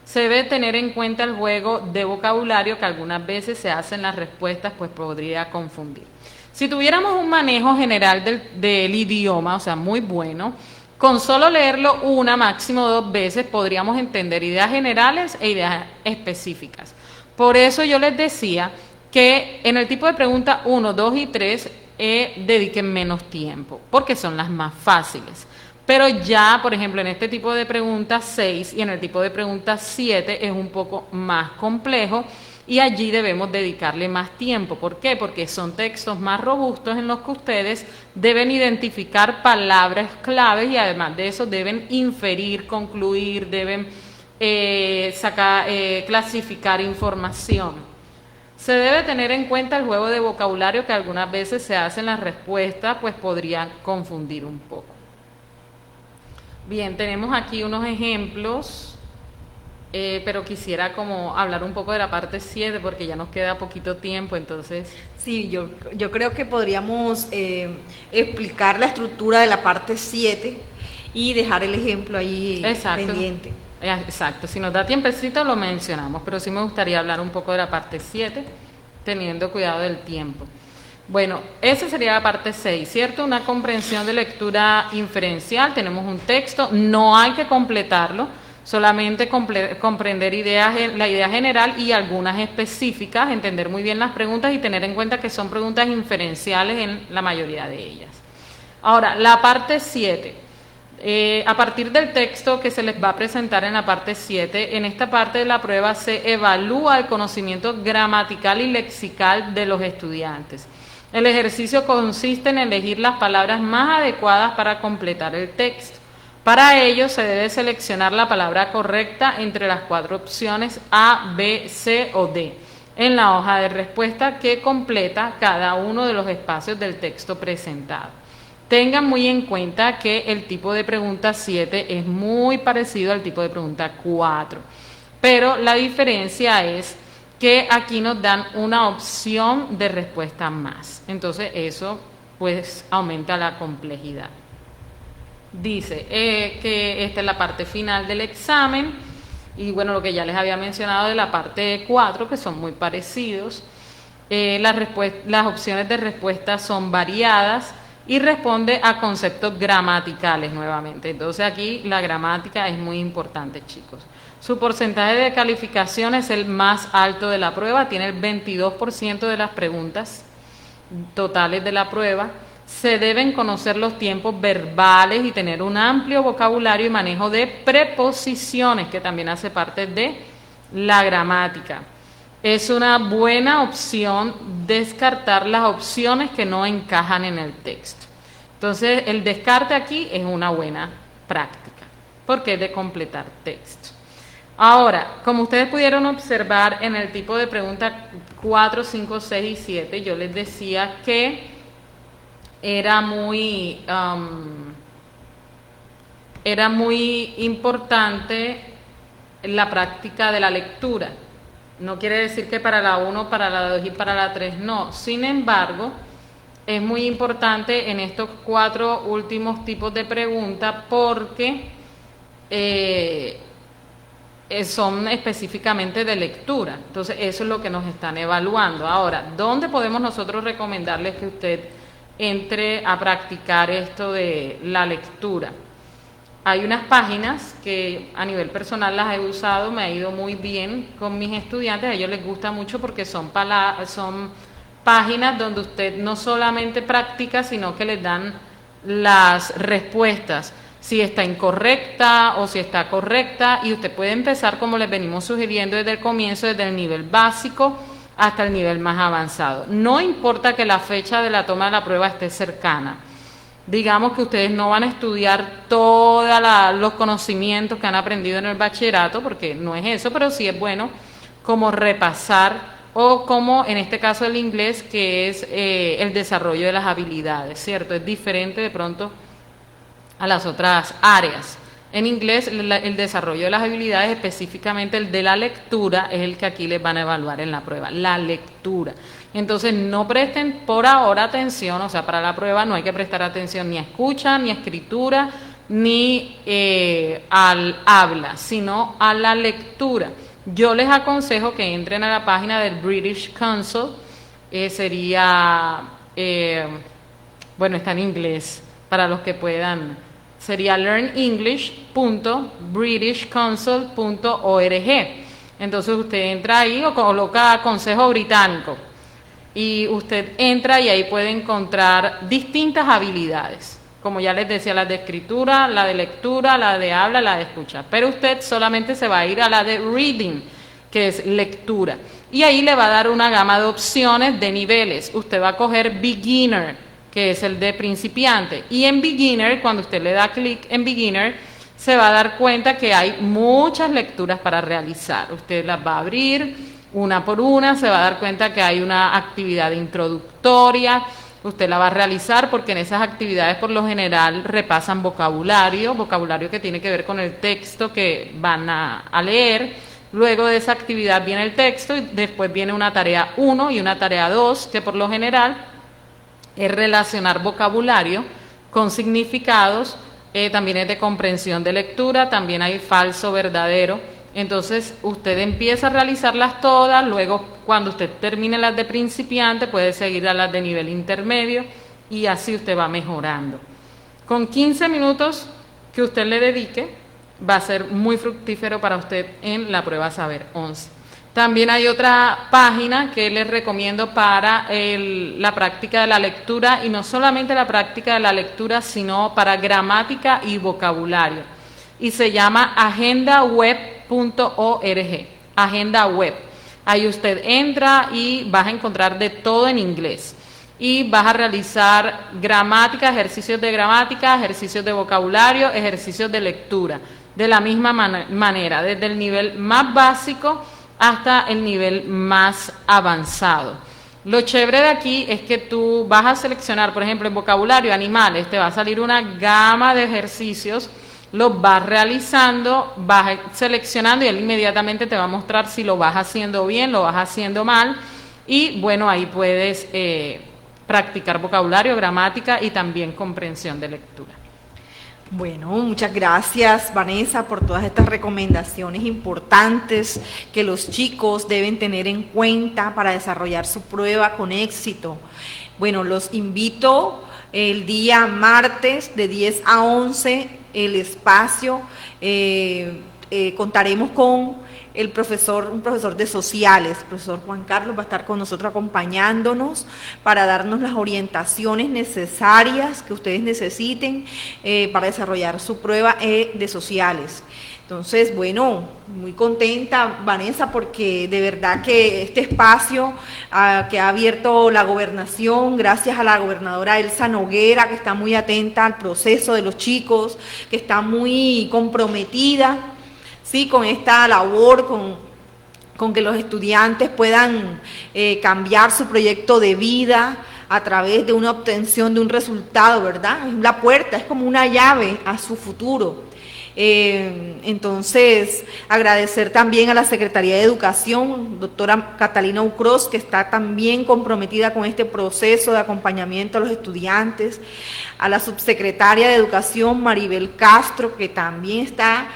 Se debe tener en cuenta el juego de vocabulario que algunas veces se hace en las respuestas, pues podría confundir. Si tuviéramos un manejo general del idioma, o sea, muy bueno, con solo leerlo una, máximo 2 veces, podríamos entender ideas generales e ideas específicas. Por eso yo les decía que en el tipo de pregunta 1, 2 y 3 dediquen menos tiempo, porque son las más fáciles. Pero ya, por ejemplo, en este tipo de pregunta 6 y en el tipo de pregunta 7 es un poco más complejo y allí debemos dedicarle más tiempo. ¿Por qué? Porque son textos más robustos en los que ustedes deben identificar palabras claves y además de eso deben inferir, concluir, deben clasificar información. Se debe tener en cuenta el juego de vocabulario que algunas veces se hace en las respuestas, pues podrían confundir un poco. Bien, tenemos aquí unos ejemplos. Pero quisiera como hablar un poco de la parte 7 porque ya nos queda poquito tiempo, entonces... Sí, yo creo que podríamos explicar la estructura de la parte 7 y dejar el ejemplo ahí pendiente. Exacto, si nos da tiempecito lo mencionamos, pero sí me gustaría hablar un poco de la parte 7, teniendo cuidado del tiempo. Bueno, esa sería la parte 6, ¿cierto? Una comprensión de lectura inferencial, tenemos un texto, no hay que completarlo, solamente comprender la idea general y algunas específicas, entender muy bien las preguntas y tener en cuenta que son preguntas inferenciales en la mayoría de ellas. Ahora, la parte 7. A partir del texto que se les va a presentar en la parte 7, en esta parte de la prueba se evalúa el conocimiento gramatical y lexical de los estudiantes. El ejercicio consiste en elegir las palabras más adecuadas para completar el texto. Para ello se debe seleccionar la palabra correcta entre las 4 opciones A, B, C o D. en la hoja de respuesta que completa cada uno de los espacios del texto presentado. Tengan muy en cuenta que el tipo de pregunta 7 es muy parecido al tipo de pregunta 4, pero la diferencia es que aquí nos dan una opción de respuesta más. Entonces eso pues aumenta la complejidad. Dice que esta es la parte final del examen y bueno, lo que ya les había mencionado de la parte 4, que son muy parecidos. Las opciones de respuesta son variadas y responde a conceptos gramaticales nuevamente. Entonces aquí la gramática es muy importante, chicos. Su porcentaje de calificación es el más alto de la prueba, tiene el 22% de las preguntas totales de la prueba. Se deben conocer los tiempos verbales y tener un amplio vocabulario y manejo de preposiciones, que también hace parte de la gramática. Es una buena opción descartar las opciones que no encajan en el texto. Entonces, el descarte aquí es una buena práctica, porque es de completar texto. Ahora, como ustedes pudieron observar en el tipo de pregunta 4, 5, 6 y 7, yo les decía que era muy importante la práctica de la lectura. No quiere decir que para la 1, para la 2 y para la 3 no. Sin embargo, es muy importante en estos 4 últimos tipos de preguntas porque son específicamente de lectura. Entonces, eso es lo que nos están evaluando. Ahora, ¿dónde podemos nosotros recomendarles que usted entre a practicar esto de la lectura? Hay unas páginas que a nivel personal las he usado, me ha ido muy bien con mis estudiantes, a ellos les gusta mucho porque son páginas donde usted no solamente practica, sino que les dan las respuestas, si está incorrecta o si está correcta, y usted puede empezar, como les venimos sugiriendo desde el comienzo, desde el nivel básico hasta el nivel más avanzado. No importa que la fecha de la toma de la prueba esté cercana. Digamos que ustedes no van a estudiar todos los conocimientos que han aprendido en el bachillerato, porque no es eso, pero sí es bueno como repasar, o como en este caso el inglés, que es el desarrollo de las habilidades, ¿cierto? Es diferente de pronto a las otras áreas. En inglés, el desarrollo de las habilidades, específicamente el de la lectura, es el que aquí les van a evaluar en la prueba, la lectura. Entonces, no presten por ahora atención, o sea, para la prueba no hay que prestar atención ni a escucha, ni a escritura, ni al habla, sino a la lectura. Yo les aconsejo que entren a la página del British Council, bueno, está en inglés, para los que puedan, sería learnenglish.britishcouncil.org. Entonces usted entra ahí o coloca Consejo Británico y usted entra y ahí puede encontrar distintas habilidades. Como ya les decía, la de escritura, la de lectura, la de habla, la de escucha. Pero usted solamente se va a ir a la de reading, que es lectura. Y ahí le va a dar una gama de opciones de niveles. Usted va a coger beginner, que es el de principiante. Y en beginner, cuando usted le da clic en beginner, se va a dar cuenta que hay muchas lecturas para realizar. Usted las va a abrir una por una, se va a dar cuenta que hay una actividad introductoria. Usted la va a realizar porque en esas actividades por lo general repasan vocabulario que tiene que ver con el texto que van a leer. Luego de esa actividad viene el texto y después viene una tarea 1 y una tarea 2, que por lo general es relacionar vocabulario con significados, también es de comprensión de lectura, también hay falso, verdadero. Entonces usted empieza a realizarlas todas, luego cuando usted termine las de principiante puede seguir a las de nivel intermedio y así usted va mejorando. Con 15 minutos que usted le dedique va a ser muy fructífero para usted en la prueba Saber 11. También hay otra página que les recomiendo para la práctica de la lectura, y no solamente la práctica de la lectura, sino para gramática y vocabulario. Y se llama agendaweb.org, Agenda Web. Ahí usted entra y vas a encontrar de todo en inglés. Y vas a realizar gramática, ejercicios de vocabulario, ejercicios de lectura. De la misma manera, desde el nivel más básico hasta el nivel más avanzado. Lo chévere de aquí es que tú vas a seleccionar, por ejemplo, en vocabulario, animales, te va a salir una gama de ejercicios, los vas realizando, vas seleccionando y él inmediatamente te va a mostrar si lo vas haciendo bien, lo vas haciendo mal, y bueno, ahí puedes practicar vocabulario, gramática y también comprensión de lectura. Bueno, muchas gracias, Vanessa, por todas estas recomendaciones importantes que los chicos deben tener en cuenta para desarrollar su prueba con éxito. Bueno, los invito el día martes de 10 a 11, el espacio, contaremos con un profesor de sociales, el profesor Juan Carlos va a estar con nosotros acompañándonos para darnos las orientaciones necesarias que ustedes necesiten para desarrollar su prueba de sociales. Entonces, bueno, muy contenta, Vanessa, porque de verdad que este espacio que ha abierto la gobernación, gracias a la gobernadora Elsa Noguera, que está muy atenta al proceso de los chicos, que está muy comprometida, sí, con esta labor, con que los estudiantes puedan cambiar su proyecto de vida a través de una obtención de un resultado, ¿verdad? Es la puerta, es como una llave a su futuro. Entonces, agradecer también a la Secretaría de Educación, doctora Catalina Ucros, que está también comprometida con este proceso de acompañamiento a los estudiantes, a la subsecretaria de Educación, Maribel Castro, que también está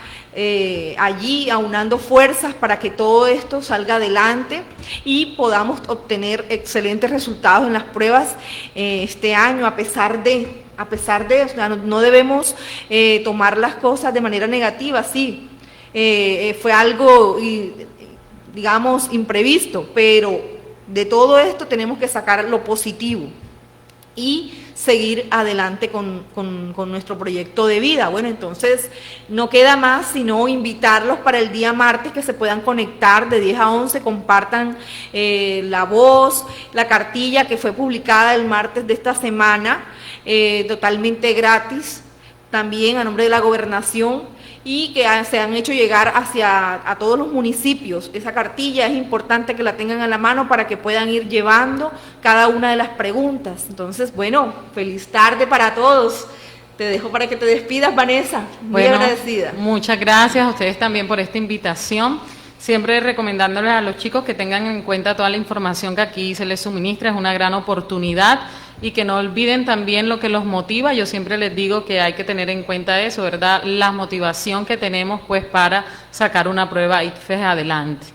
allí aunando fuerzas para que todo esto salga adelante y podamos obtener excelentes resultados en las pruebas este año, a pesar de, o sea, no debemos tomar las cosas de manera negativa, sí, fue algo, digamos, imprevisto, pero de todo esto tenemos que sacar lo positivo y seguir adelante con nuestro proyecto de vida. Bueno, entonces no queda más sino invitarlos para el día martes que se puedan conectar de 10 a 11, compartan la voz, la cartilla que fue publicada el martes de esta semana, totalmente gratis, también a nombre de la gobernación, y que se han hecho llegar a todos los municipios. Esa cartilla es importante que la tengan a la mano para que puedan ir llevando cada una de las preguntas. Entonces, bueno, feliz tarde para todos. Te dejo para que te despidas, Vanessa. Muy agradecida. Muchas gracias a ustedes también por esta invitación. Siempre recomendándoles a los chicos que tengan en cuenta toda la información que aquí se les suministra, es una gran oportunidad, y que no olviden también lo que los motiva. Yo siempre les digo que hay que tener en cuenta eso, ¿verdad? La motivación que tenemos pues para sacar una prueba ICFES adelante.